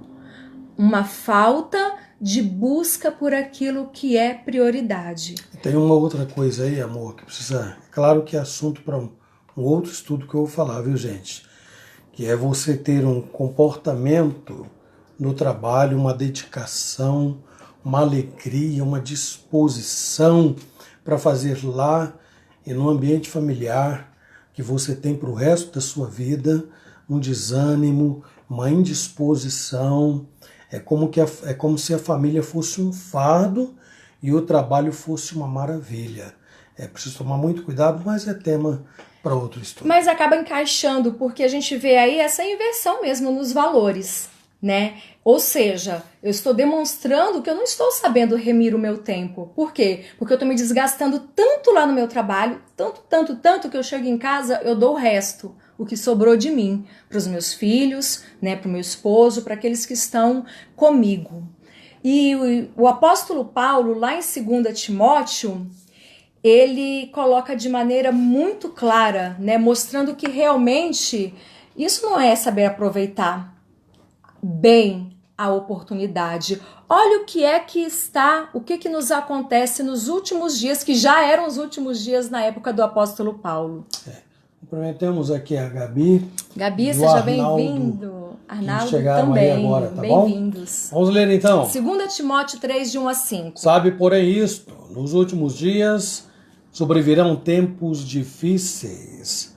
Uma falta de busca por aquilo que é prioridade. Tem uma outra coisa aí, amor, que precisa... Claro que é assunto para um outro estudo que eu vou falar, viu, gente? Que é você ter um comportamento no trabalho, uma dedicação, uma alegria, uma disposição para fazer lá e no ambiente familiar que você tem para o resto da sua vida, um desânimo, uma indisposição. É como se a família fosse um fardo e o trabalho fosse uma maravilha. É preciso tomar muito cuidado, mas é tema para outro estudo. Mas acaba encaixando, porque a gente vê aí essa inversão mesmo nos valores, né? Ou seja, eu estou demonstrando que eu não estou sabendo remir o meu tempo. Por quê? Porque eu estou me desgastando tanto lá no meu trabalho, tanto que eu chego em casa, eu dou o resto, o que sobrou de mim, para os meus filhos, né, para o meu esposo, para aqueles que estão comigo. E o apóstolo Paulo, lá em 2 Timóteo, ele coloca de maneira muito clara, né, mostrando que realmente isso não é saber aproveitar bem a oportunidade. Olha o que é que está, o que que nos acontece nos últimos dias, que já eram os últimos dias na época do apóstolo Paulo. Cumprimentamos aqui a Gabi. Gabi, do seja Arnaldo, bem-vindo. Arnaldo chegaram também. aí agora, tá bom? Bem-vindos. Vamos ler então. 2 Timóteo 3, de 1 a 5. Sabe, porém, isto, nos últimos dias sobrevirão tempos difíceis,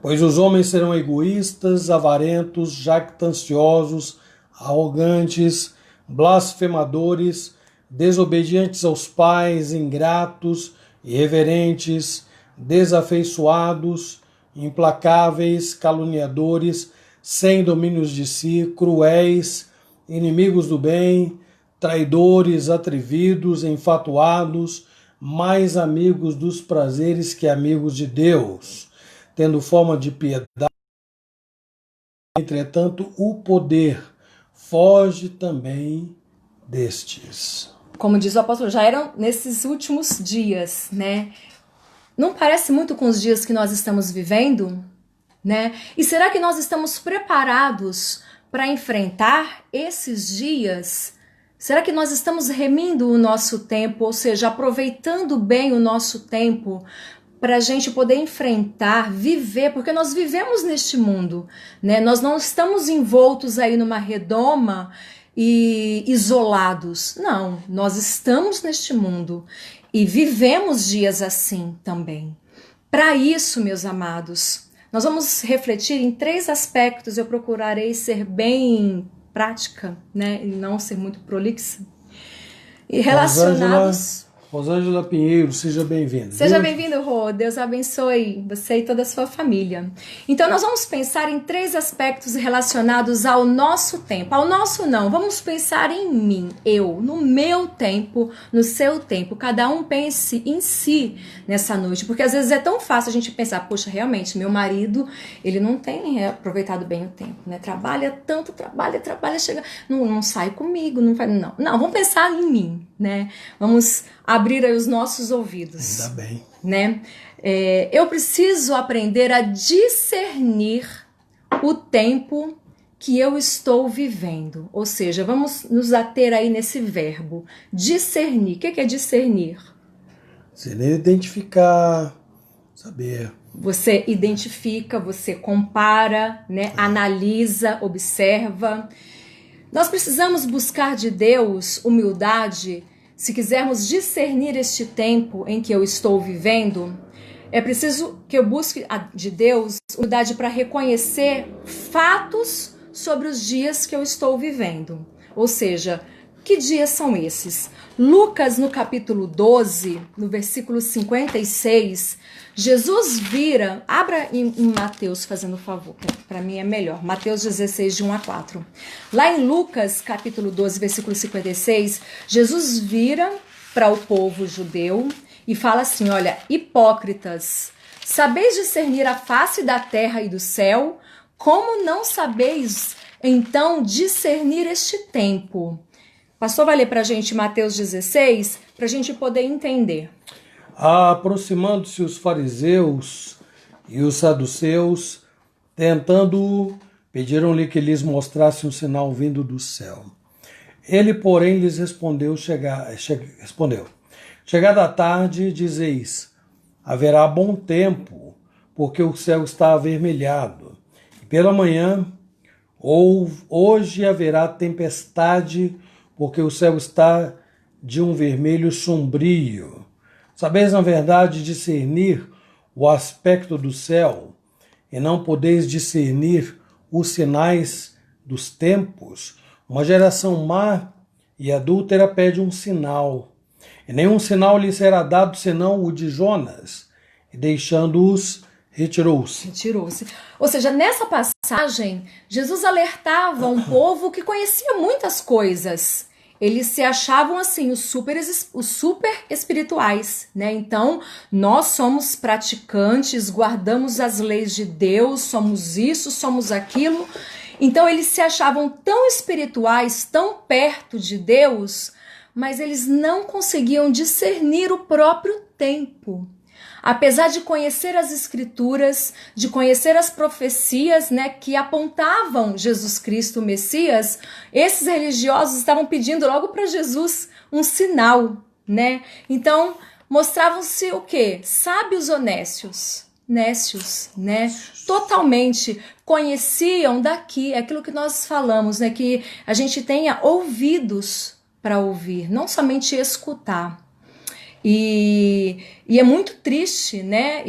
pois os homens serão egoístas, avarentos, jactanciosos, arrogantes, blasfemadores, desobedientes aos pais, ingratos, irreverentes, desafeiçoados, implacáveis, caluniadores, sem domínios de si, cruéis, inimigos do bem, traidores, atrevidos, enfatuados, mais amigos dos prazeres que amigos de Deus, tendo forma de piedade. Entretanto, o poder foge também destes. Como diz o apóstolo, já eram nesses últimos dias, né? Não parece muito com os dias que nós estamos vivendo, né? E será que nós estamos preparados para enfrentar esses dias? Será que nós estamos remindo o nosso tempo, ou seja, aproveitando bem o nosso tempo para a gente poder enfrentar, viver, porque nós vivemos neste mundo, né? Nós não estamos envoltos aí numa redoma e isolados. Não, nós estamos neste mundo e vivemos dias assim também. Para isso, meus amados, nós vamos refletir em 3 aspectos. Eu procurarei ser bem prática, né, e não ser muito prolixa. E relacionados... Rosângela Pinheiro, seja bem-vinda. Seja bem-vindo, Rô. Deus abençoe você e toda a sua família. Então, nós vamos pensar em 3 aspectos relacionados ao nosso tempo. Ao nosso não, vamos pensar em mim, eu, no meu tempo, no seu tempo. Cada um pense em si nessa noite, porque às vezes é tão fácil a gente pensar, poxa, realmente, meu marido, ele não tem aproveitado bem o tempo, né? Trabalha tanto, trabalha, chega, não sai comigo, não, vamos pensar em mim, né? Vamos abrir aí os nossos ouvidos. Ainda bem. Né? Eu preciso aprender a discernir o tempo que eu estou vivendo. Ou seja, vamos nos ater aí nesse verbo. Discernir. O que é discernir? Seria identificar, saber. Você identifica, você compara, né? Analisa, observa. Nós precisamos buscar de Deus humildade. Se quisermos discernir este tempo em que eu estou vivendo, é preciso que eu busque de Deus humildade para reconhecer fatos sobre os dias que eu estou vivendo. Ou seja, que dias são esses? Lucas, no capítulo 12, no versículo 56, Jesus vira... Abra em Mateus, fazendo favor, para mim é melhor. Mateus 16, de 1 a 4. Lá em Lucas, capítulo 12, versículo 56, Jesus vira para o povo judeu e fala assim, olha, hipócritas, sabeis discernir a face da terra e do céu? Como não sabeis, então, discernir este tempo? Pastor vai ler para a gente Mateus 16, para a gente poder entender. Aproximando-se os fariseus e os saduceus, tentando, pediram-lhe que lhes mostrasse um sinal vindo do céu. Ele, porém, lhes respondeu, chegada a tarde, dizeis, haverá bom tempo, porque o céu está avermelhado. E pela manhã, hoje haverá tempestade, porque o céu está de um vermelho sombrio. Sabeis, na verdade, discernir o aspecto do céu, e não podeis discernir os sinais dos tempos? Uma geração má e adúltera pede um sinal, e nenhum sinal lhe será dado, senão o de Jonas. E deixando-os, retirou-se. Ou seja, nessa passagem, Jesus alertava um povo que conhecia muitas coisas. Eles se achavam assim, os super espirituais, né? Então, nós somos praticantes, guardamos as leis de Deus, somos isso, somos aquilo. Então, eles se achavam tão espirituais, tão perto de Deus, mas eles não conseguiam discernir o próprio tempo. apesar de conhecer as escrituras, de conhecer as profecias, né, que apontavam Jesus Cristo, o Messias, esses religiosos estavam pedindo logo para Jesus um sinal, né? Então, mostravam-se o quê? Sábios ou nécios? Nécios, né? Totalmente conheciam daqui, aquilo que nós falamos, né? Que a gente tenha ouvidos para ouvir, não somente escutar. E é muito triste, né?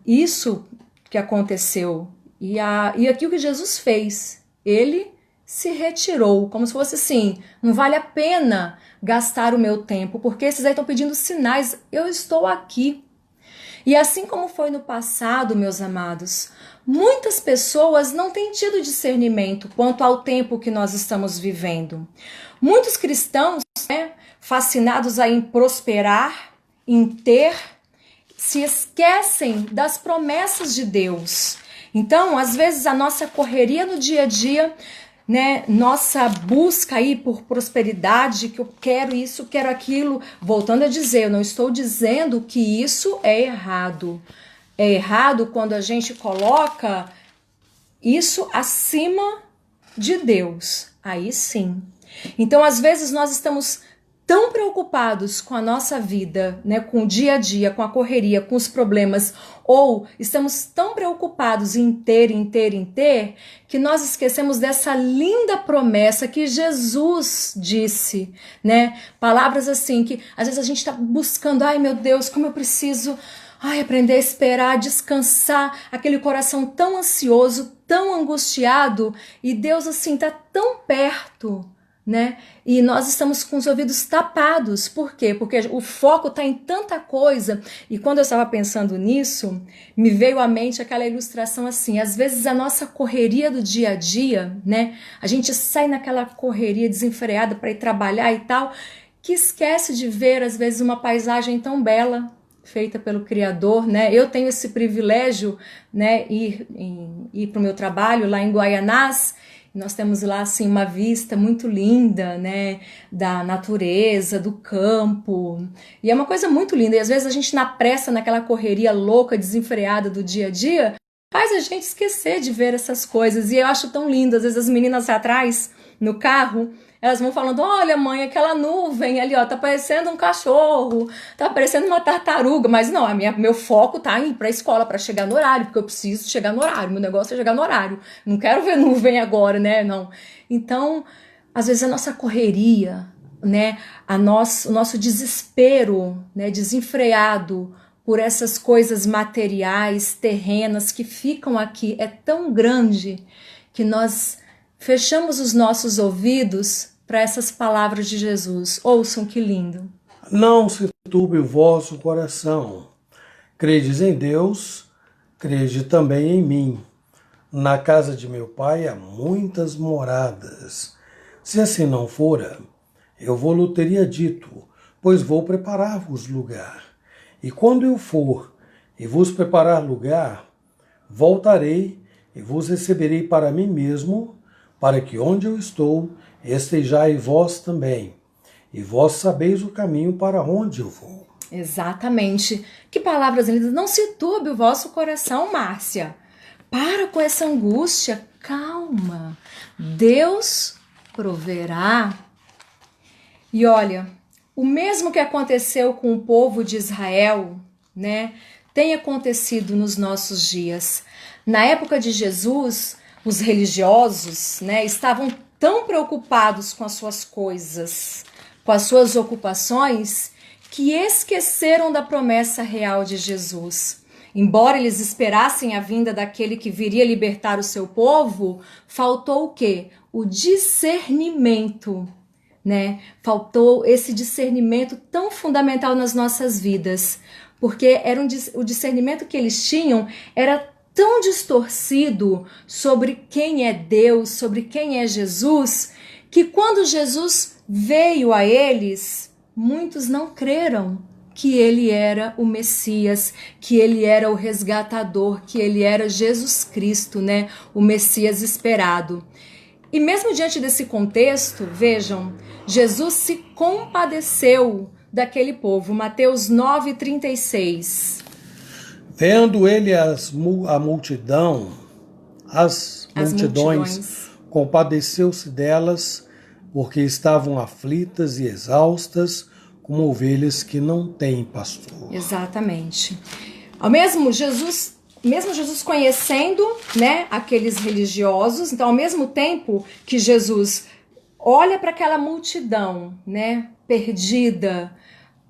Isso que aconteceu. E aquilo que Jesus fez, ele se retirou, como se fosse assim, não vale a pena gastar o meu tempo, porque esses aí estão pedindo sinais, eu estou aqui. E assim como foi no passado, meus amados, muitas pessoas não têm tido discernimento quanto ao tempo que nós estamos vivendo. Muitos cristãos, né, fascinados em prosperar, em ter, se esquecem das promessas de Deus. Então, às vezes, a nossa correria no dia a dia, né, nossa busca aí por prosperidade, que eu quero isso, quero aquilo, voltando a dizer, eu não estou dizendo que isso é errado. É errado quando a gente coloca isso acima de Deus. Aí sim. Então, às vezes, nós estamos tão preocupados com a nossa vida, né, com o dia a dia, com a correria, com os problemas, ou estamos tão preocupados em ter, que nós esquecemos dessa linda promessa que Jesus disse, né? Palavras assim que às vezes a gente está buscando, ai meu Deus, como eu preciso aprender a esperar, descansar, aquele coração tão ansioso, tão angustiado, e Deus assim está tão perto, né? E nós estamos com os ouvidos tapados. Por quê? Porque o foco está em tanta coisa. E quando eu estava pensando nisso, me veio à mente aquela ilustração assim, às vezes a nossa correria do dia a dia, né? A gente sai naquela correria desenfreada para ir trabalhar e tal, que esquece de ver às vezes uma paisagem tão bela feita pelo Criador, né? Eu tenho esse privilégio, né, ir para o meu trabalho lá em Guaianás. Nós temos lá assim uma vista muito linda, né, da natureza, do campo, e é uma coisa muito linda. E às vezes a gente na pressa, naquela correria louca, desenfreada do dia a dia, faz a gente esquecer de ver essas coisas. E eu acho tão lindo, às vezes as meninas atrás no carro, elas vão falando, olha mãe, aquela nuvem ali, ó, tá parecendo um cachorro, tá parecendo uma tartaruga, mas não, meu foco tá em ir pra escola para chegar no horário, porque eu preciso chegar no horário, meu negócio é chegar no horário, não quero ver nuvem agora, né, não. Então, às vezes a nossa correria, né, o nosso desespero, né, desenfreado por essas coisas materiais, terrenas que ficam aqui, é tão grande que nós fechamos os nossos ouvidos para essas palavras de Jesus. Ouçam que lindo. Não se turbe o vosso coração. Credes em Deus, crede também em mim. Na casa de meu pai há muitas moradas. Se assim não fora, eu vou-lhe teria dito, pois vou preparar-vos lugar. E quando eu for e vos preparar lugar, voltarei e vos receberei para mim mesmo, para que onde eu estou, estejai vós também, e vós sabeis o caminho para onde eu vou. Exatamente. Que palavras lindas. Não se turbe o vosso coração, Márcia. Para com essa angústia. Calma. Deus proverá. E olha, o mesmo que aconteceu com o povo de Israel, né, tem acontecido nos nossos dias. Na época de Jesus, os religiosos, né, estavam tão preocupados com as suas coisas, com as suas ocupações, que esqueceram da promessa real de Jesus. Embora eles esperassem a vinda daquele que viria libertar o seu povo, faltou o quê? O discernimento, né? Faltou esse discernimento tão fundamental nas nossas vidas, porque o discernimento que eles tinham era tão distorcido sobre quem é Deus, sobre quem é Jesus, que quando Jesus veio a eles, muitos não creram que ele era o Messias, que ele era o resgatador, que ele era Jesus Cristo, né? O Messias esperado. E mesmo diante desse contexto, vejam, Jesus se compadeceu daquele povo. Mateus 9:36. Vendo ele a multidão, as multidões, compadeceu-se delas, porque estavam aflitas e exaustas, como ovelhas que não têm pastor. Exatamente. Mesmo Jesus conhecendo, né, aqueles religiosos, então ao mesmo tempo que Jesus olha para aquela multidão, né, perdida,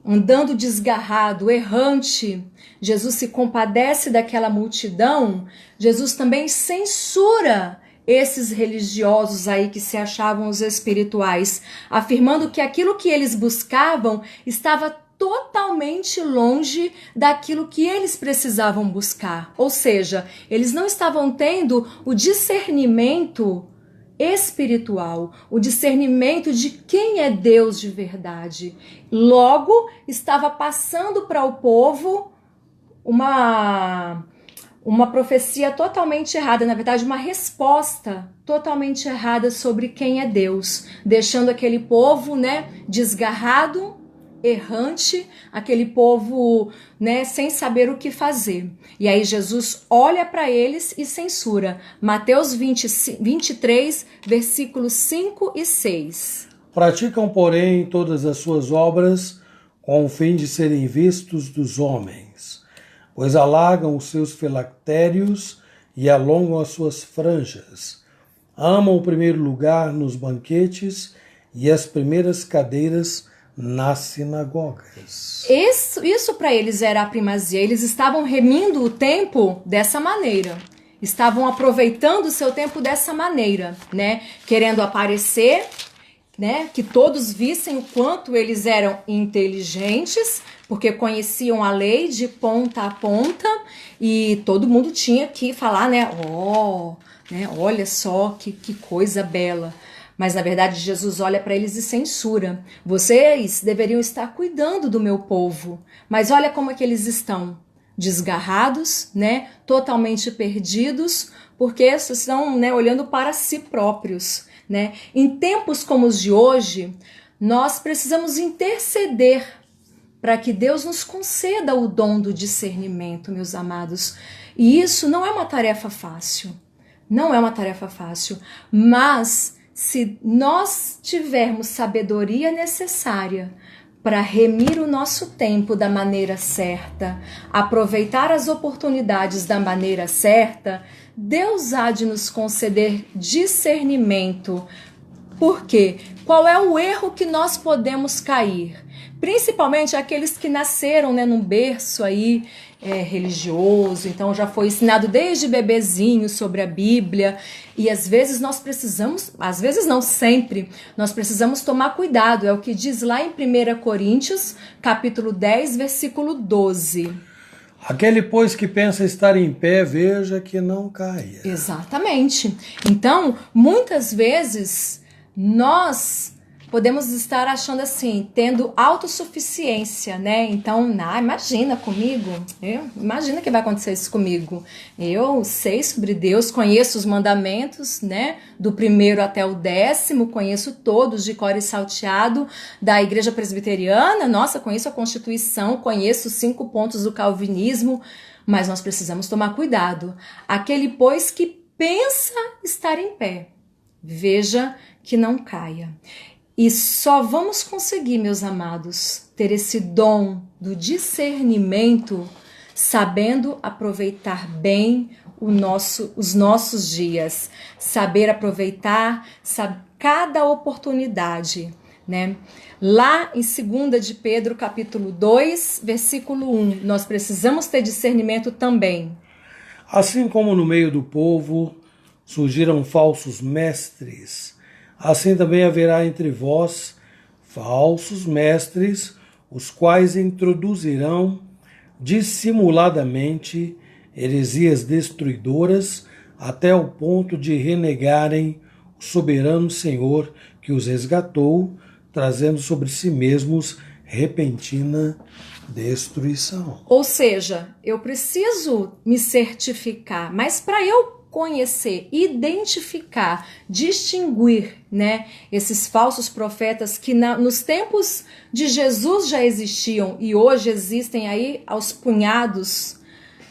andando desgarrado, errante, Jesus se compadece daquela multidão, Jesus também censura esses religiosos aí que se achavam os espirituais, afirmando que aquilo que eles buscavam estava totalmente longe daquilo que eles precisavam buscar. Ou seja, eles não estavam tendo o discernimento espiritual, o discernimento de quem é Deus de verdade. Logo, estava passando para o povo uma profecia totalmente errada, na verdade, uma resposta totalmente errada sobre quem é Deus, deixando aquele povo, né, desgarrado, errante, aquele povo, né, sem saber o que fazer. E aí Jesus olha para eles e censura. Mateus 23, versículos 5 e 6. Praticam, porém, todas as suas obras com o fim de serem vistos dos homens, pois alargam os seus filactérios e alongam as suas franjas. Amam o primeiro lugar nos banquetes e as primeiras cadeiras nas sinagogas. Isso para eles era a primazia. Eles estavam remindo o tempo dessa maneira. Estavam aproveitando o seu tempo dessa maneira, né? Querendo aparecer, né? Que todos vissem o quanto eles eram inteligentes, porque conheciam a lei de ponta a ponta e todo mundo tinha que falar, né? Né? Olha só que coisa bela. Mas, na verdade, Jesus olha para eles e censura. Vocês deveriam estar cuidando do meu povo. Mas olha como é que eles estão. Desgarrados, né? Totalmente perdidos, porque estão, né, olhando para si próprios. Né? Em tempos como os de hoje, nós precisamos interceder para que Deus nos conceda o dom do discernimento, meus amados. E isso não é uma tarefa fácil. Não é uma tarefa fácil. Mas se nós tivermos sabedoria necessária para remir o nosso tempo da maneira certa, aproveitar as oportunidades da maneira certa, Deus há de nos conceder discernimento. Por quê? Qual é o erro que nós podemos cair? Principalmente aqueles que nasceram, né, num berço aí religioso, então já foi ensinado desde bebezinho sobre a Bíblia, e às vezes nós precisamos, às vezes não sempre, nós precisamos tomar cuidado, é o que diz lá em 1 Coríntios, capítulo 10, versículo 12. Aquele, pois, que pensa estar em pé, veja que não caia. Exatamente. Então, muitas vezes, nós podemos estar achando assim, tendo autossuficiência, né? Então, imagina comigo, imagina que vai acontecer isso comigo. Eu sei sobre Deus, conheço os mandamentos, né? Do 1º até o 10º, conheço todos de cor e salteado da Igreja Presbiteriana, nossa, conheço a Constituição, conheço os 5 pontos do calvinismo, mas nós precisamos tomar cuidado. Aquele, pois, que pensa estar em pé, veja que não caia. E só vamos conseguir, meus amados, ter esse dom do discernimento, sabendo aproveitar bem os nossos dias, saber aproveitar cada oportunidade, né? Lá em 2 de Pedro, capítulo 2, versículo 1, nós precisamos ter discernimento também. Assim como no meio do povo surgiram falsos mestres, assim também haverá entre vós falsos mestres, os quais introduzirão dissimuladamente heresias destruidoras, até o ponto de renegarem o soberano Senhor que os resgatou, trazendo sobre si mesmos repentina destruição. Ou seja, eu preciso me certificar, mas para eu conhecer, identificar, distinguir, né, esses falsos profetas que nos tempos de Jesus já existiam e hoje existem aí aos punhados,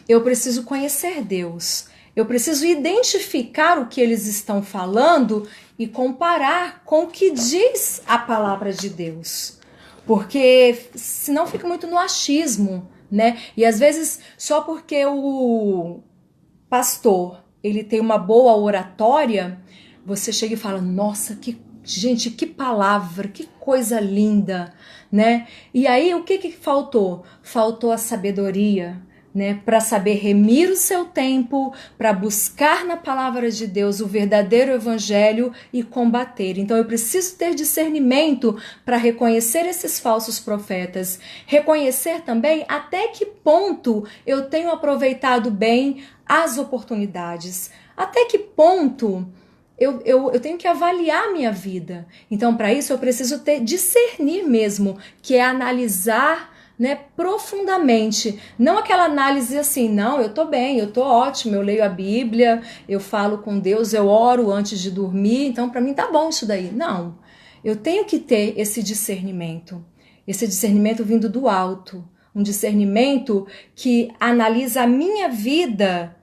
eu preciso conhecer Deus. Eu preciso identificar o que eles estão falando e comparar com o que diz a palavra de Deus. Porque senão fica muito no achismo, né? E às vezes só porque o pastor ele tem uma boa oratória, você chega e fala, nossa, gente, que palavra, que coisa linda, né? E aí o que faltou? Faltou a sabedoria, né, para saber remir o seu tempo, para buscar na palavra de Deus o verdadeiro evangelho e combater. Então eu preciso ter discernimento para reconhecer esses falsos profetas, reconhecer também até que ponto eu tenho aproveitado bem as oportunidades, até que ponto eu tenho que avaliar a minha vida. Então para isso eu preciso discernir mesmo, que é analisar, né, profundamente, não aquela análise assim, não, eu tô bem, eu tô ótimo, eu leio a Bíblia, eu falo com Deus, eu oro antes de dormir, então para mim tá bom isso daí. Não, eu tenho que ter esse discernimento vindo do alto, um discernimento que analisa a minha vida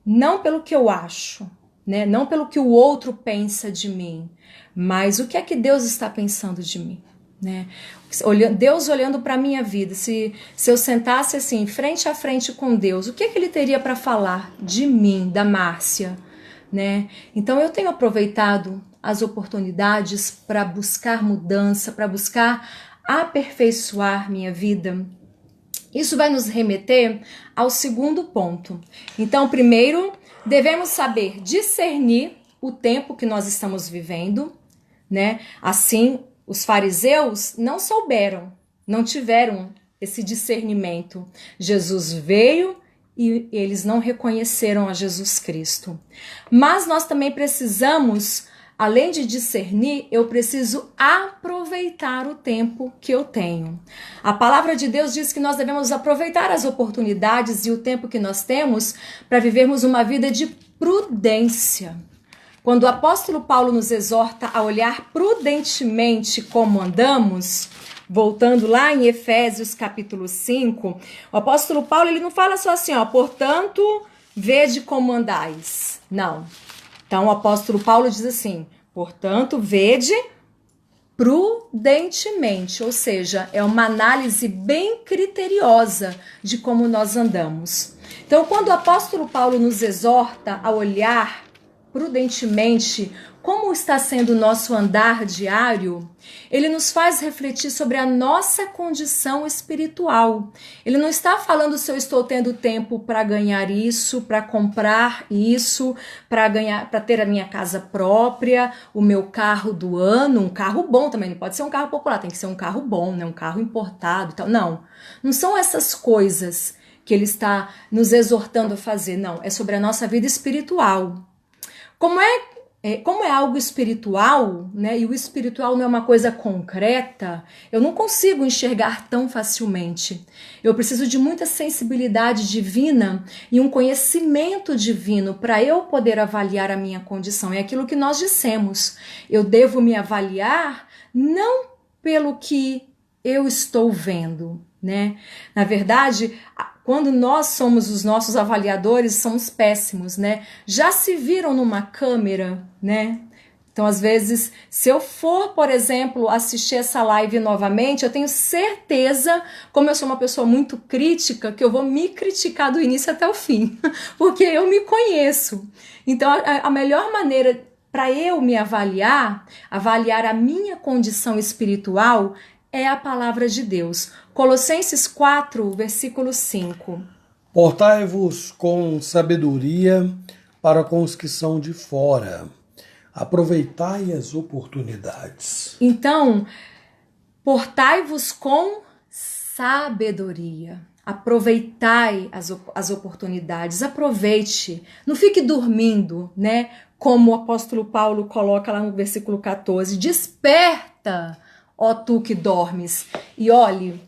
não pelo que eu acho, né, não pelo que o outro pensa de mim, mas o que é que Deus está pensando de mim. Né? Deus olhando para a minha vida, se eu sentasse assim, frente a frente com Deus, o que é que ele teria para falar de mim, da Márcia? Né? Então eu tenho aproveitado as oportunidades para buscar mudança, para buscar aperfeiçoar minha vida. Isso vai nos remeter ao segundo ponto. Então, primeiro, devemos saber discernir o tempo que nós estamos vivendo, né? Assim, os fariseus não souberam, não tiveram esse discernimento. Jesus veio e eles não reconheceram a Jesus Cristo. Mas nós também precisamos, além de discernir, eu preciso aproveitar o tempo que eu tenho. A palavra de Deus diz que nós devemos aproveitar as oportunidades e o tempo que nós temos para vivermos uma vida de prudência. Quando o apóstolo Paulo nos exorta a olhar prudentemente como andamos, voltando lá em Efésios capítulo 5, o apóstolo Paulo ele não fala só assim, portanto, vede como andais. Não. Então o apóstolo Paulo diz assim, portanto, vede prudentemente, ou seja, é uma análise bem criteriosa de como nós andamos. Então, quando o apóstolo Paulo nos exorta a olhar prudentemente como está sendo o nosso andar diário, ele nos faz refletir sobre a nossa condição espiritual. Ele não está falando se eu estou tendo tempo para ganhar isso, para comprar isso, para ter a minha casa própria, o meu carro do ano, um carro bom também, não pode ser um carro popular, tem que ser um carro bom, né? Um carro importado e tal. Não são essas coisas que ele está nos exortando a fazer, não, é sobre a nossa vida espiritual. Como é algo espiritual, né, e o espiritual não é uma coisa concreta, eu não consigo enxergar tão facilmente. Eu preciso de muita sensibilidade divina e um conhecimento divino para eu poder avaliar a minha condição. É aquilo que nós dissemos. Eu devo me avaliar não pelo que eu estou vendo, né? Na verdade, quando nós somos os nossos avaliadores, somos péssimos, né? Já se viram numa câmera, né? Então, às vezes, se eu for, por exemplo, assistir essa live novamente, eu tenho certeza, como eu sou uma pessoa muito crítica, que eu vou me criticar do início até o fim, porque eu me conheço. Então, a melhor maneira para eu me avaliar a minha condição espiritual, é a palavra de Deus. Colossenses 4, versículo 5. Portai-vos com sabedoria para com os que são de fora. Aproveitai as oportunidades. Então, portai-vos com sabedoria. Aproveitai as oportunidades. Aproveite. Não fique dormindo, né? Como o apóstolo Paulo coloca lá no versículo 14. Desperta, ó tu que dormes. E olhe,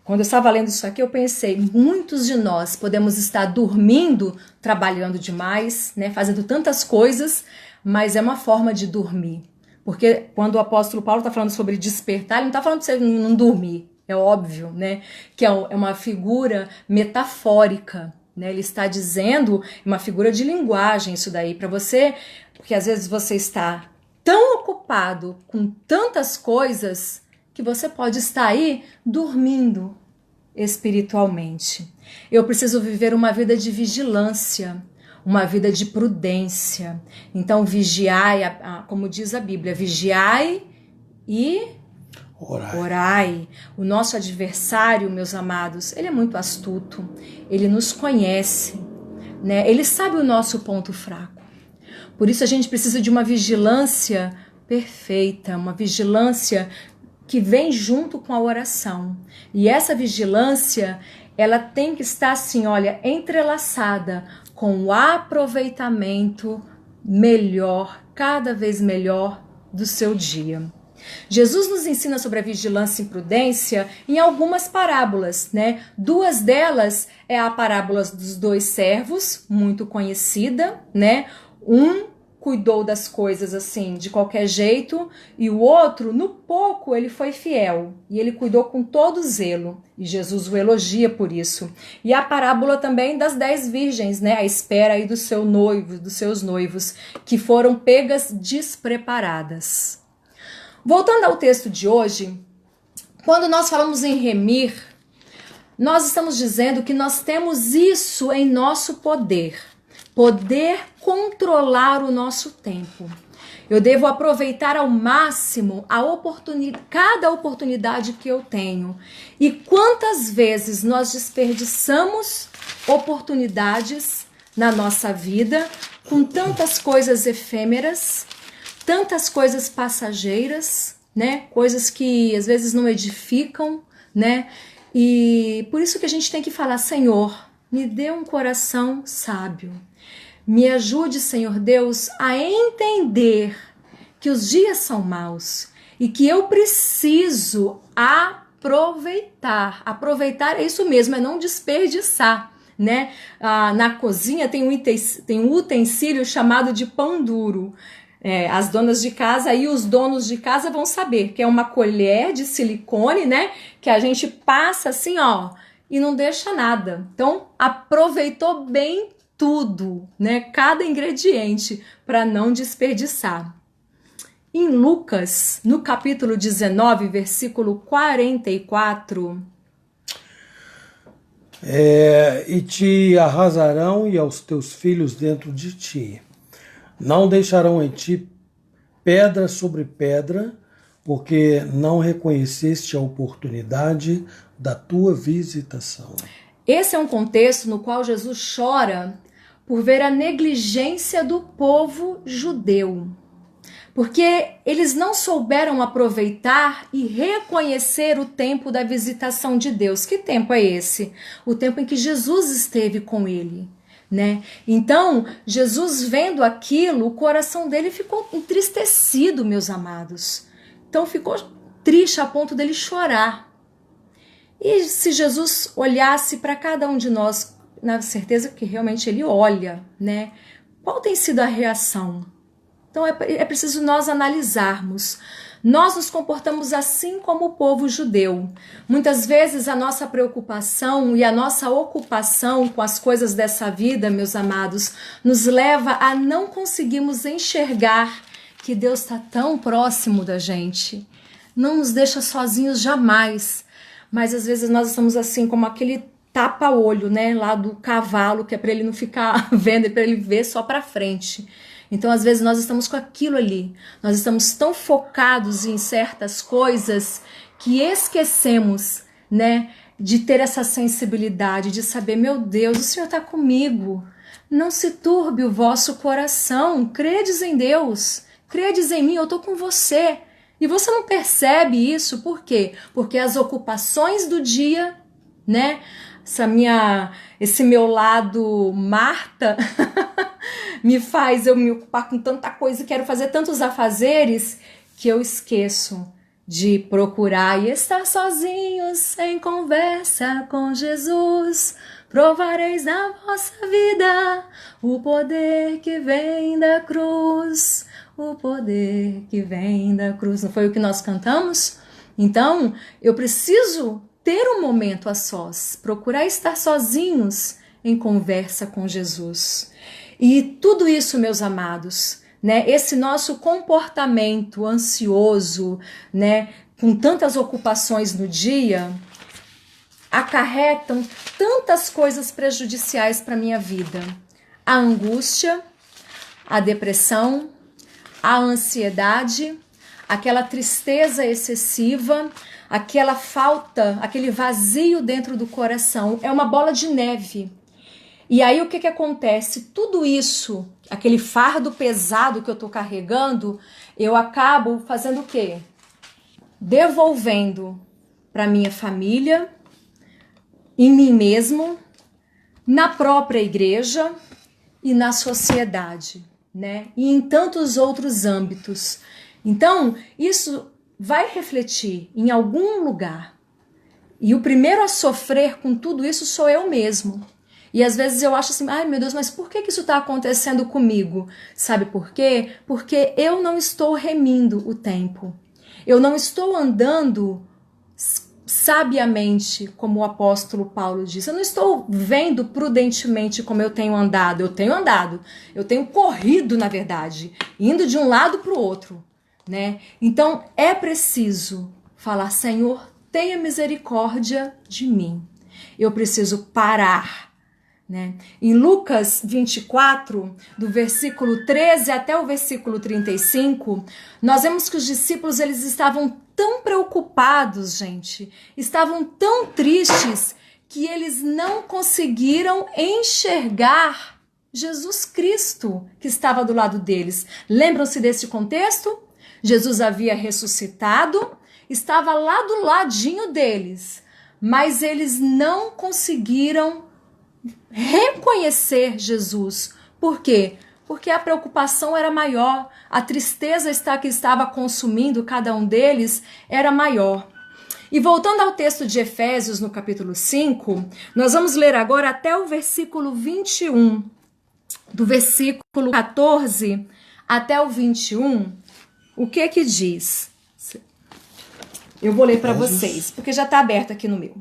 Quando eu estava lendo isso aqui, eu pensei, muitos de nós podemos estar dormindo, trabalhando demais, né, fazendo tantas coisas, mas é uma forma de dormir. Porque quando o apóstolo Paulo está falando sobre despertar, ele não está falando de você não dormir, é óbvio, né, que é uma figura metafórica, né, ele está dizendo, uma figura de linguagem isso daí, para você, porque às vezes você está tão ocupado com tantas coisas que você pode estar aí dormindo espiritualmente. Eu preciso viver uma vida de vigilância, uma vida de prudência. Então, vigiai, como diz a Bíblia, vigiai e orai. O nosso adversário, meus amados, ele é muito astuto, ele nos conhece, né? Ele sabe o nosso ponto fraco. Por isso a gente precisa de uma vigilância perfeita, uma vigilância que vem junto com a oração. E essa vigilância, ela tem que estar assim, olha, entrelaçada com o aproveitamento melhor, cada vez melhor do seu dia. Jesus nos ensina sobre a vigilância e prudência em algumas parábolas, né? 2 delas é a parábola dos 2 servos, muito conhecida, né? Um cuidou das coisas assim, de qualquer jeito, e o outro, no pouco, ele foi fiel, e ele cuidou com todo zelo, e Jesus o elogia por isso. E a parábola também das 10 virgens, né, a espera aí do seu noivo, dos seus noivos, que foram pegas despreparadas. Voltando ao texto de hoje, quando nós falamos em remir, nós estamos dizendo que nós temos isso em nosso poder controlar o nosso tempo. Eu devo aproveitar ao máximo cada oportunidade que eu tenho. E quantas vezes nós desperdiçamos oportunidades na nossa vida com tantas coisas efêmeras, tantas coisas passageiras, né? Coisas que às vezes não edificam, né? E por isso que a gente tem que falar, Senhor, me dê um coração sábio. Me ajude, Senhor Deus, a entender que os dias são maus e que eu preciso aproveitar. Aproveitar é isso mesmo, é não desperdiçar, né? Na cozinha tem um utensílio chamado de pão duro. As donas de casa e os donos de casa vão saber que é uma colher de silicone, né? Que a gente passa assim, ó, e não deixa nada. Então, aproveitou bem tudo, né? Cada ingrediente para não desperdiçar. Em Lucas, no capítulo 19, versículo 44, e te arrasarão e aos teus filhos dentro de ti. Não deixarão em ti pedra sobre pedra, porque não reconheceste a oportunidade da tua visitação. Esse é um contexto no qual Jesus chora por ver a negligência do povo judeu, porque eles não souberam aproveitar e reconhecer o tempo da visitação de Deus. Que tempo é esse? O tempo em que Jesus esteve com ele, né? Então, Jesus vendo aquilo, o coração dele ficou entristecido, meus amados. Então ficou triste a ponto dele chorar. E se Jesus olhasse para cada um de nós, na certeza que realmente ele olha, né? Qual tem sido a reação? Então é preciso nós analisarmos. Nós nos comportamos assim como o povo judeu. Muitas vezes a nossa preocupação e a nossa ocupação com as coisas dessa vida, meus amados, nos leva a não conseguirmos enxergar que Deus está tão próximo da gente. Não nos deixa sozinhos jamais. Mas às vezes nós estamos assim como aquele tapa-olho, né, lá do cavalo, que é para ele não ficar vendo, é para ele ver só para frente. Então, às vezes, nós estamos com aquilo ali. Nós estamos tão focados em certas coisas que esquecemos, né, de ter essa sensibilidade, de saber, meu Deus, o Senhor está comigo. Não se turbe o vosso coração. Credes em Deus. Credes em mim, eu estou com você. E você não percebe isso, por quê? Porque as ocupações do dia, né, esse meu lado Marta me faz eu me ocupar com tanta coisa, quero fazer tantos afazeres, que eu esqueço de procurar e estar sozinhos em conversa com Jesus. Provareis na vossa vida o poder que vem da cruz, o poder que vem da cruz. Não foi o que nós cantamos? Então, eu preciso ter um momento a sós, procurar estar sozinhos em conversa com Jesus. E tudo isso, meus amados, né, esse nosso comportamento ansioso, né, com tantas ocupações no dia, acarretam tantas coisas prejudiciais para a minha vida. A angústia, a depressão, a ansiedade, aquela tristeza excessiva, aquela falta, aquele vazio dentro do coração. É uma bola de neve. E aí o que acontece? Tudo isso, aquele fardo pesado que eu estou carregando, eu acabo fazendo o quê? Devolvendo para minha família, em mim mesmo, na própria igreja e na sociedade, né? E em tantos outros âmbitos. Então, isso vai refletir em algum lugar. E o primeiro a sofrer com tudo isso sou eu mesmo. E às vezes eu acho assim, ai meu Deus, mas por que isso está acontecendo comigo? Sabe por quê? Porque eu não estou remindo o tempo. Eu não estou andando sabiamente, como o apóstolo Paulo diz. Eu não estou vendo prudentemente como eu tenho andado. Eu tenho corrido, na verdade, indo de um lado para o outro, né? Então é preciso falar, Senhor, tenha misericórdia de mim. Eu preciso parar, né? Em Lucas 24, do versículo 13 até o versículo 35, nós vemos que os discípulos eles estavam tão preocupados, gente, estavam tão tristes que eles não conseguiram enxergar Jesus Cristo que estava do lado deles. Lembram-se desse contexto? Jesus havia ressuscitado, estava lá do ladinho deles, mas eles não conseguiram reconhecer Jesus. Por quê? Porque a preocupação era maior, a tristeza que estava consumindo cada um deles era maior. E voltando ao texto de Efésios, no capítulo 5, nós vamos ler agora até o versículo 21. Do versículo 14 até o 21, o que que diz? Eu vou ler para vocês, porque já está aberto aqui no meu.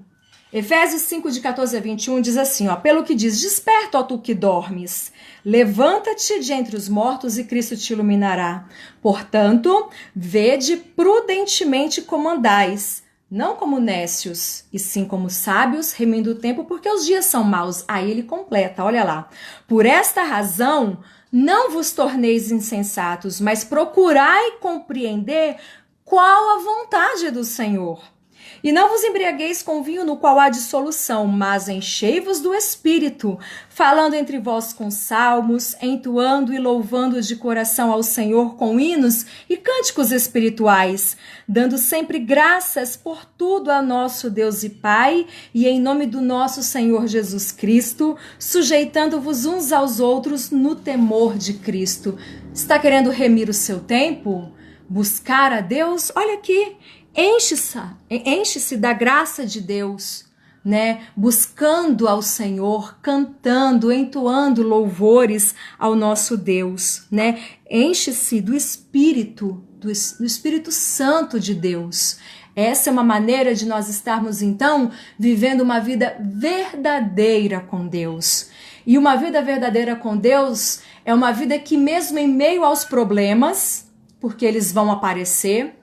Efésios 5, de 14 a 21, diz assim, ó, pelo que diz, desperta, ó tu que dormes, levanta-te de entre os mortos e Cristo te iluminará. Portanto, vede prudentemente como andais, não como nécios, e sim como sábios, remindo o tempo, porque os dias são maus. Aí ele completa, olha lá. Por esta razão, não vos torneis insensatos, mas procurai compreender qual a vontade do Senhor. E não vos embriagueis com vinho no qual há dissolução, mas enchei-vos do Espírito, falando entre vós com salmos, entoando e louvando de coração ao Senhor com hinos e cânticos espirituais, dando sempre graças por tudo a nosso Deus e Pai, e em nome do nosso Senhor Jesus Cristo, sujeitando-vos uns aos outros no temor de Cristo. Está querendo remir o seu tempo? Buscar a Deus? Olha aqui. Enche-se da graça de Deus, né? Buscando ao Senhor, cantando, entoando louvores ao nosso Deus, né? Enche-se do Espírito, do Espírito Santo de Deus. Essa é uma maneira de nós estarmos, então, vivendo uma vida verdadeira com Deus. E uma vida verdadeira com Deus é uma vida que, mesmo em meio aos problemas, porque eles vão aparecer,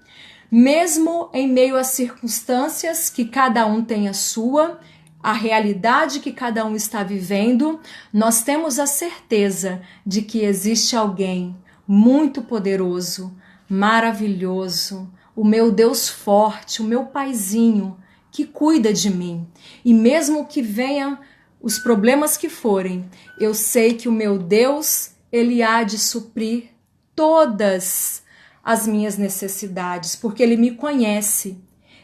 mesmo em meio às circunstâncias que cada um tem a sua, a realidade que cada um está vivendo, nós temos a certeza de que existe alguém muito poderoso, maravilhoso, o meu Deus forte, o meu paizinho, que cuida de mim. E mesmo que venham os problemas que forem, eu sei que o meu Deus, ele há de suprir todas as minhas necessidades, porque ele me conhece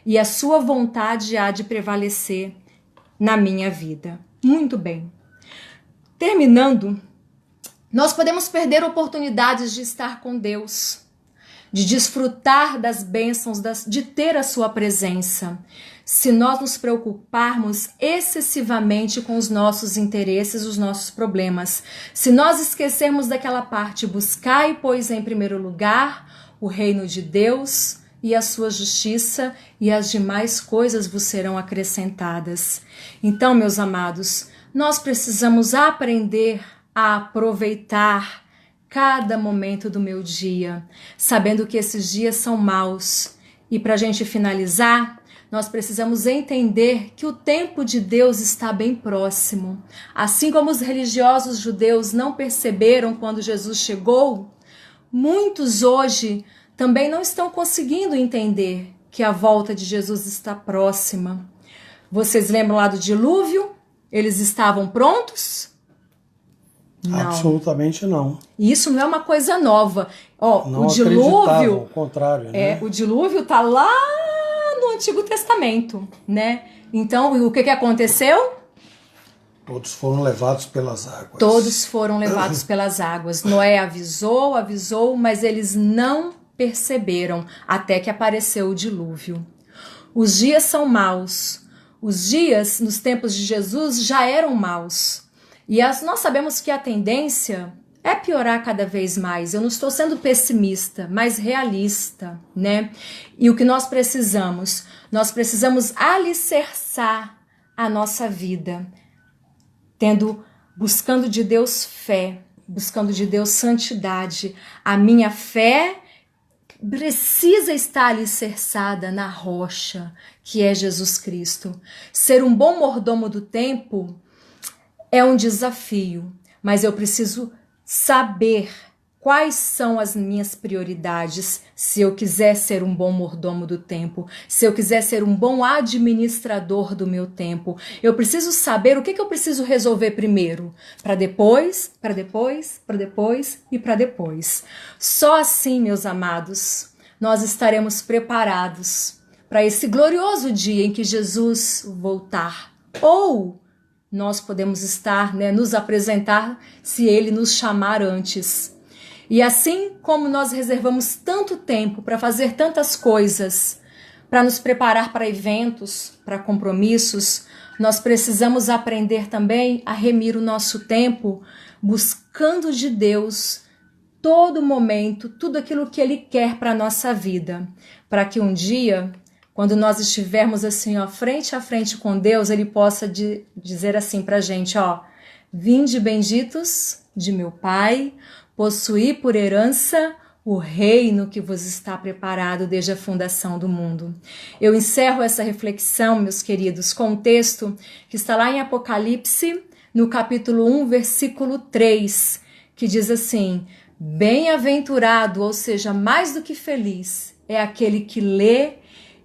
e a sua vontade há de prevalecer na minha vida. Muito bem. Terminando, nós podemos perder oportunidades de estar com Deus. de desfrutar das bênçãos, de ter a sua presença. Se nós nos preocuparmos excessivamente com os nossos interesses, os nossos problemas, se nós esquecermos daquela parte, buscai, pois, em primeiro lugar, o reino de Deus e a sua justiça, e as demais coisas vos serão acrescentadas. Então, meus amados, nós precisamos aprender a aproveitar cada momento do meu dia, sabendo que esses dias são maus. E para a gente finalizar, nós precisamos entender que o tempo de Deus está bem próximo. Assim como os religiosos judeus não perceberam quando Jesus chegou, muitos hoje também não estão conseguindo entender que a volta de Jesus está próxima. Vocês lembram lá do dilúvio? Eles estavam prontos? Não. Absolutamente não. E isso não é uma coisa nova. Não o dilúvio, ao contrário, né? o dilúvio está lá no Antigo Testamento, né? Então, o que aconteceu? Todos foram levados pelas águas. Todos foram levados pelas águas. Noé avisou, mas eles não perceberam até que apareceu o dilúvio. Os dias são maus. Os dias nos tempos de Jesus já eram maus. E nós sabemos que a tendência é piorar cada vez mais. Eu não estou sendo pessimista, mas realista, né? E o que nós precisamos? Nós precisamos alicerçar a nossa vida, buscando de Deus fé, buscando de Deus santidade. A minha fé precisa estar alicerçada na rocha, que é Jesus Cristo. Ser um bom mordomo do tempo é um desafio, mas eu preciso saber quais são as minhas prioridades se eu quiser ser um bom mordomo do tempo, se eu quiser ser um bom administrador do meu tempo. Eu preciso saber o que eu preciso resolver primeiro, para depois e para depois. Só assim, meus amados, nós estaremos preparados para esse glorioso dia em que Jesus voltar. Ou nós podemos estar, nos apresentar se ele nos chamar antes. E assim como nós reservamos tanto tempo para fazer tantas coisas, para nos preparar para eventos, para compromissos, nós precisamos aprender também a remir o nosso tempo, buscando de Deus todo momento, tudo aquilo que ele quer para a nossa vida, para que um dia, quando nós estivermos assim, frente a frente com Deus, ele possa dizer assim para a gente, vinde benditos de meu Pai, possuí por herança o reino que vos está preparado desde a fundação do mundo. Eu encerro essa reflexão, meus queridos, com um texto que está lá em Apocalipse, no capítulo 1, versículo 3, que diz assim: bem-aventurado, ou seja, mais do que feliz, é aquele que lê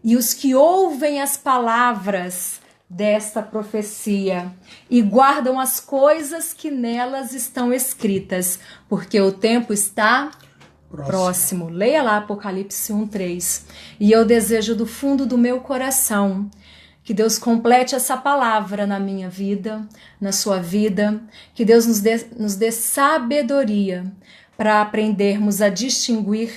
e os que ouvem as palavras desta profecia e guardam as coisas que nelas estão escritas, porque o tempo está próximo. Leia lá Apocalipse 1:3. E eu desejo do fundo do meu coração que Deus complete essa palavra na minha vida, na sua vida, que Deus nos dê sabedoria para aprendermos a distinguir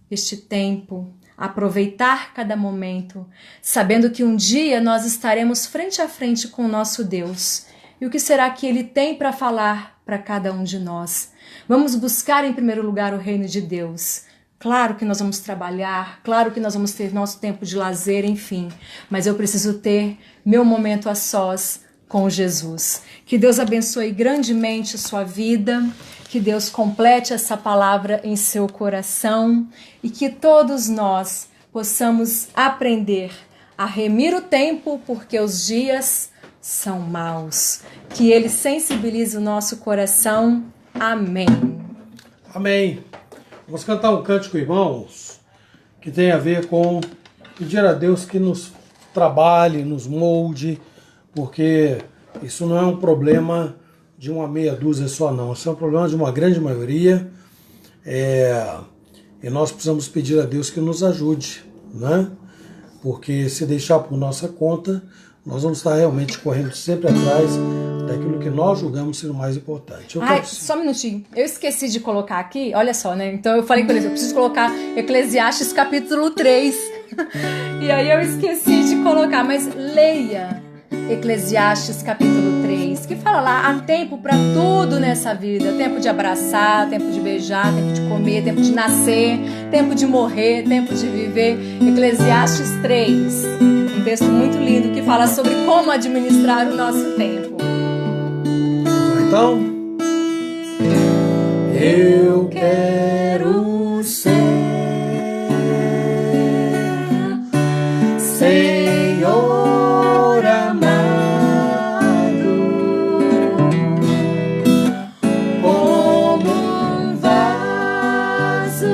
este tempo, aproveitar cada momento, sabendo que um dia nós estaremos frente a frente com o nosso Deus. E o que será que Ele tem para falar para cada um de nós? Vamos buscar em primeiro lugar o reino de Deus. Claro que nós vamos trabalhar, claro que nós vamos ter nosso tempo de lazer, enfim, mas eu preciso ter meu momento a sós com Jesus. Que Deus abençoe grandemente a sua vida, que Deus complete essa palavra em seu coração e que todos nós possamos aprender a remir o tempo, porque os dias são maus. Que Ele sensibilize o nosso coração. Amém. Amém. Vamos cantar um cântico, irmãos, que tem a ver com pedir a Deus que nos trabalhe, nos molde, porque isso não é um problema de uma meia dúzia só, não. Isso é um problema de uma grande maioria. E nós precisamos pedir a Deus que nos ajude, né? Porque se deixar por nossa conta, nós vamos estar realmente correndo sempre atrás daquilo que nós julgamos ser o mais importante. Ai, só um minutinho. Eu esqueci de colocar aqui, olha só, né? Então eu falei com eles, eu preciso colocar Eclesiastes capítulo 3. E aí eu esqueci de colocar, mas leia Eclesiastes capítulo 3, que fala lá, há tempo para tudo nessa vida. Tempo de abraçar, tempo de beijar, tempo de comer, tempo de nascer, tempo de morrer, tempo de viver. Eclesiastes 3, um texto muito lindo que fala sobre como administrar o nosso tempo. Então, eu quero ser Senhor amado, como um vaso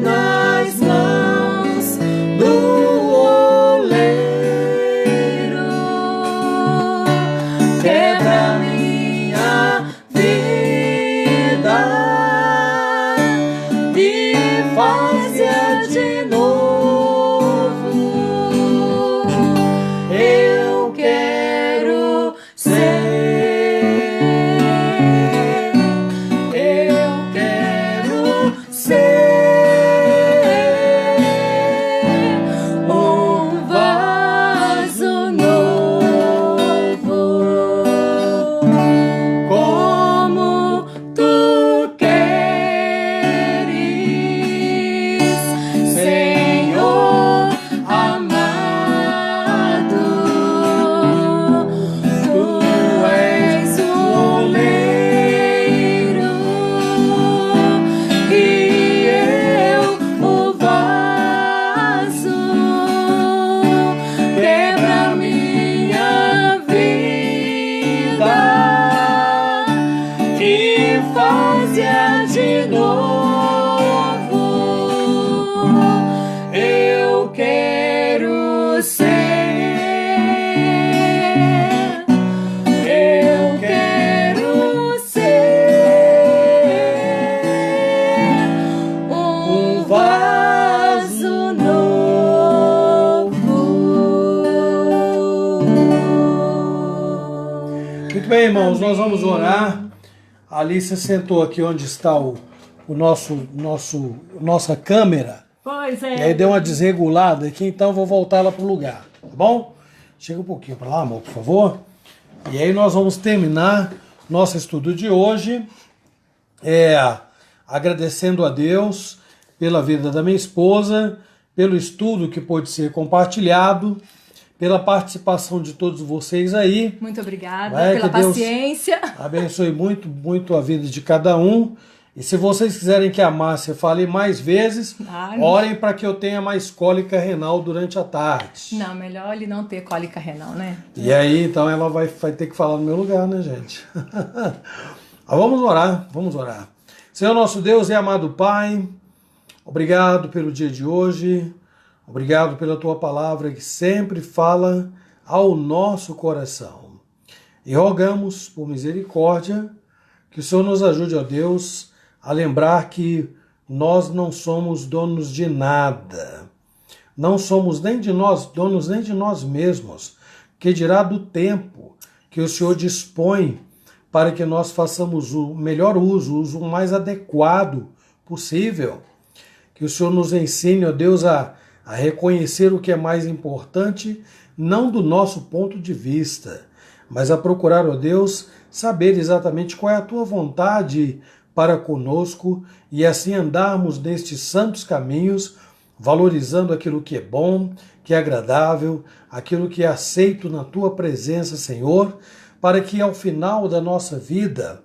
nas mãos do oleiro, quebra minha vida e faz-a de novo. Eu quero ser, eu quero ser um vaso novo, como tu queres, Senhor amado. Tu és o oleiro e eu o vaso. Quebra minha vida e faz-a de novo. Eu quero ser, eu quero ser um vaso novo. Muito bem, irmãos, nós vamos orar. A Alice sentou aqui onde está nossa câmera. Pois E aí deu uma desregulada aqui, então eu vou voltar ela para o lugar, tá bom? Chega um pouquinho para lá, amor, por favor. E aí nós vamos terminar nosso estudo de hoje, agradecendo a Deus pela vida da minha esposa, pelo estudo que pôde ser compartilhado, pela participação de todos vocês aí. Muito obrigada Vai, pela que Deus paciência. Abençoe muito, muito a vida de cada um. E se vocês quiserem que a Márcia fale mais vezes, Ai, orem para que eu tenha mais cólica renal durante a tarde. Não, melhor ele não ter cólica renal, né? E aí, então, ela vai ter que falar no meu lugar, né, gente? Mas vamos orar, vamos orar. Senhor nosso Deus e amado Pai, obrigado pelo dia de hoje, obrigado pela Tua palavra que sempre fala ao nosso coração. E rogamos, por misericórdia, que o Senhor nos ajude, ó Deus, a lembrar que nós não somos donos de nada. Não somos nem de nós, donos nem de nós mesmos, que dirá do tempo que o Senhor dispõe para que nós façamos o melhor uso, o uso mais adequado possível. Que o Senhor nos ensine, ó Deus, a reconhecer o que é mais importante, não do nosso ponto de vista, mas a procurar, ó Deus, saber exatamente qual é a Tua vontade para conosco e assim andarmos nestes santos caminhos, valorizando aquilo que é bom, que é agradável, aquilo que é aceito na Tua presença, Senhor, para que ao final da nossa vida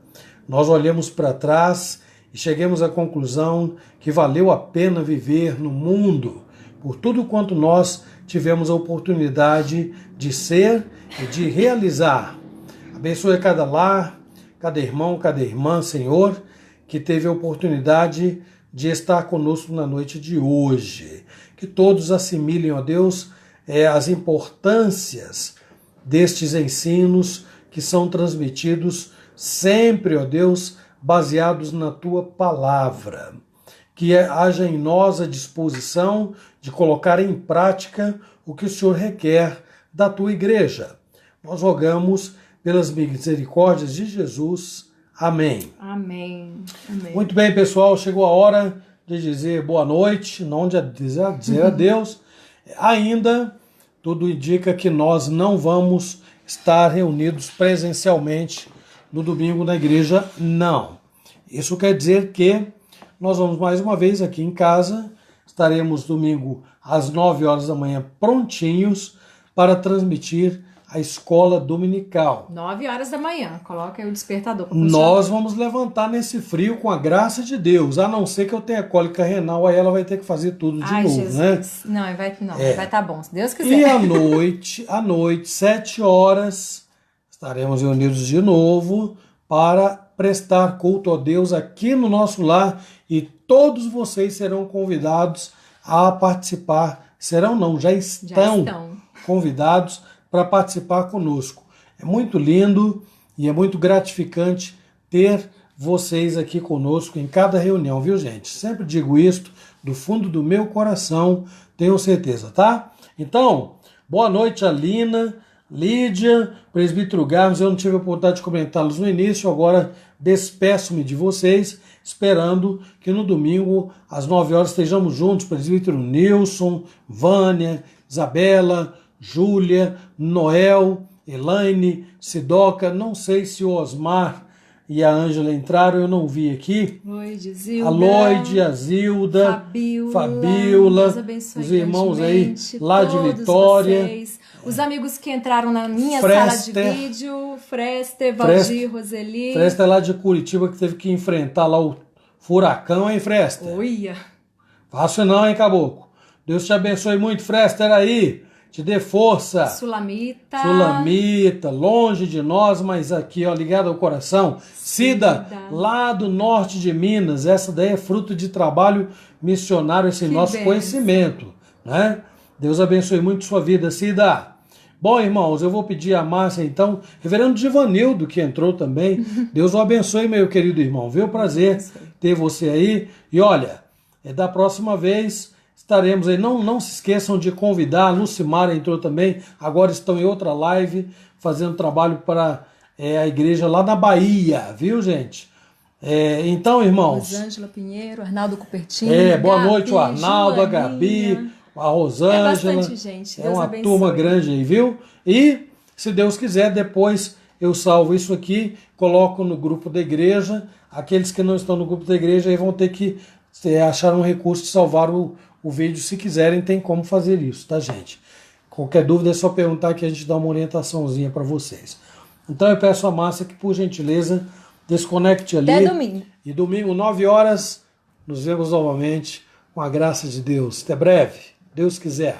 nós olhemos para trás e cheguemos à conclusão que valeu a pena viver no mundo, por tudo quanto nós tivemos a oportunidade de ser e de realizar. Abençoe cada lar, cada irmão, cada irmã, Senhor, que teve a oportunidade de estar conosco na noite de hoje. Que todos assimilem, ó Deus, as importâncias destes ensinos que são transmitidos sempre, ó Deus, baseados na Tua palavra. Que haja em nós a disposição de colocar em prática o que o Senhor requer da Tua igreja. Nós rogamos pelas misericórdias de Jesus. Amém. Amém. Amém. Muito bem, pessoal, chegou a hora de dizer boa noite, não de dizer adeus. Ainda, tudo indica que nós não vamos estar reunidos presencialmente no domingo na igreja, não. Isso quer dizer que nós vamos mais uma vez aqui em casa, estaremos domingo às 9 horas da manhã prontinhos para transmitir a escola dominical. 9 horas da manhã, coloca aí o despertador para funcionar. Nós vamos levantar nesse frio com a graça de Deus, a não ser que eu tenha cólica renal, aí ela vai ter que fazer tudo de novo, Jesus. né? Não, vai estar bom, se Deus quiser. E à noite, 7 horas, estaremos reunidos de novo para prestar culto a Deus aqui no nosso lar e todos vocês serão convidados a participar. Serão não, já estão convidados para participar conosco. É muito lindo e é muito gratificante ter vocês aqui conosco em cada reunião, viu, gente? Sempre digo isto do fundo do meu coração, tenho certeza, tá? Então, boa noite, Alina, Lídia, presbítero Garros. Eu não tive a oportunidade de comentá-los no início, agora despeço-me de vocês, esperando que no domingo, às 9 horas, estejamos juntos, presbítero Nilson, Vânia, Isabela, Júlia, Noel, Elaine, Sidoca, não sei se o Osmar e a Ângela entraram, eu não vi aqui. Lloyd, Zilda, a Lloyd, a Zilda, Fabiola, os irmãos aí lá de Vitória. Vocês, os amigos que entraram na minha sala de vídeo, Frester, Valdir, Roseli. Frester é lá de Curitiba que teve que enfrentar lá o furacão, hein, Frester? Olha. Fácil não, hein, Caboclo? Deus te abençoe muito, Frester aí. Te dê força. Sulamita, longe de nós, mas aqui, ó, ligado ao coração. Cida, lá do norte de Minas, essa daí é fruto de trabalho missionário, esse nosso conhecimento, né? Deus abençoe muito sua vida, Cida. Bom, irmãos, eu vou pedir a Márcia, então, reverendo Givanildo, que entrou também. Deus o abençoe, meu querido irmão. Viu? Prazer ter você aí. E olha, da próxima vez estaremos aí. Não se esqueçam de convidar. A Lucimara entrou também. Agora estão em outra live, fazendo trabalho para a igreja lá na Bahia, viu, gente? Então, irmãos. Rosângela Pinheiro, Arnaldo Cupertino. Boa noite, o Arnaldo, Joaninha, a Gabi, a Rosângela. bastante gente. Deus uma abençoe. Turma grande aí, viu? E, se Deus quiser, depois eu salvo isso aqui, coloco no grupo da igreja. Aqueles que não estão no grupo da igreja aí vão ter que achar um recurso de salvar o vídeo. Se quiserem, tem como fazer isso, tá, gente? Qualquer dúvida é só perguntar que a gente dá uma orientaçãozinha para vocês. Então eu peço a Márcia que, por gentileza, desconecte ali. Até domingo. E domingo, 9 horas, nos vemos novamente com a graça de Deus. Até breve, Deus quiser.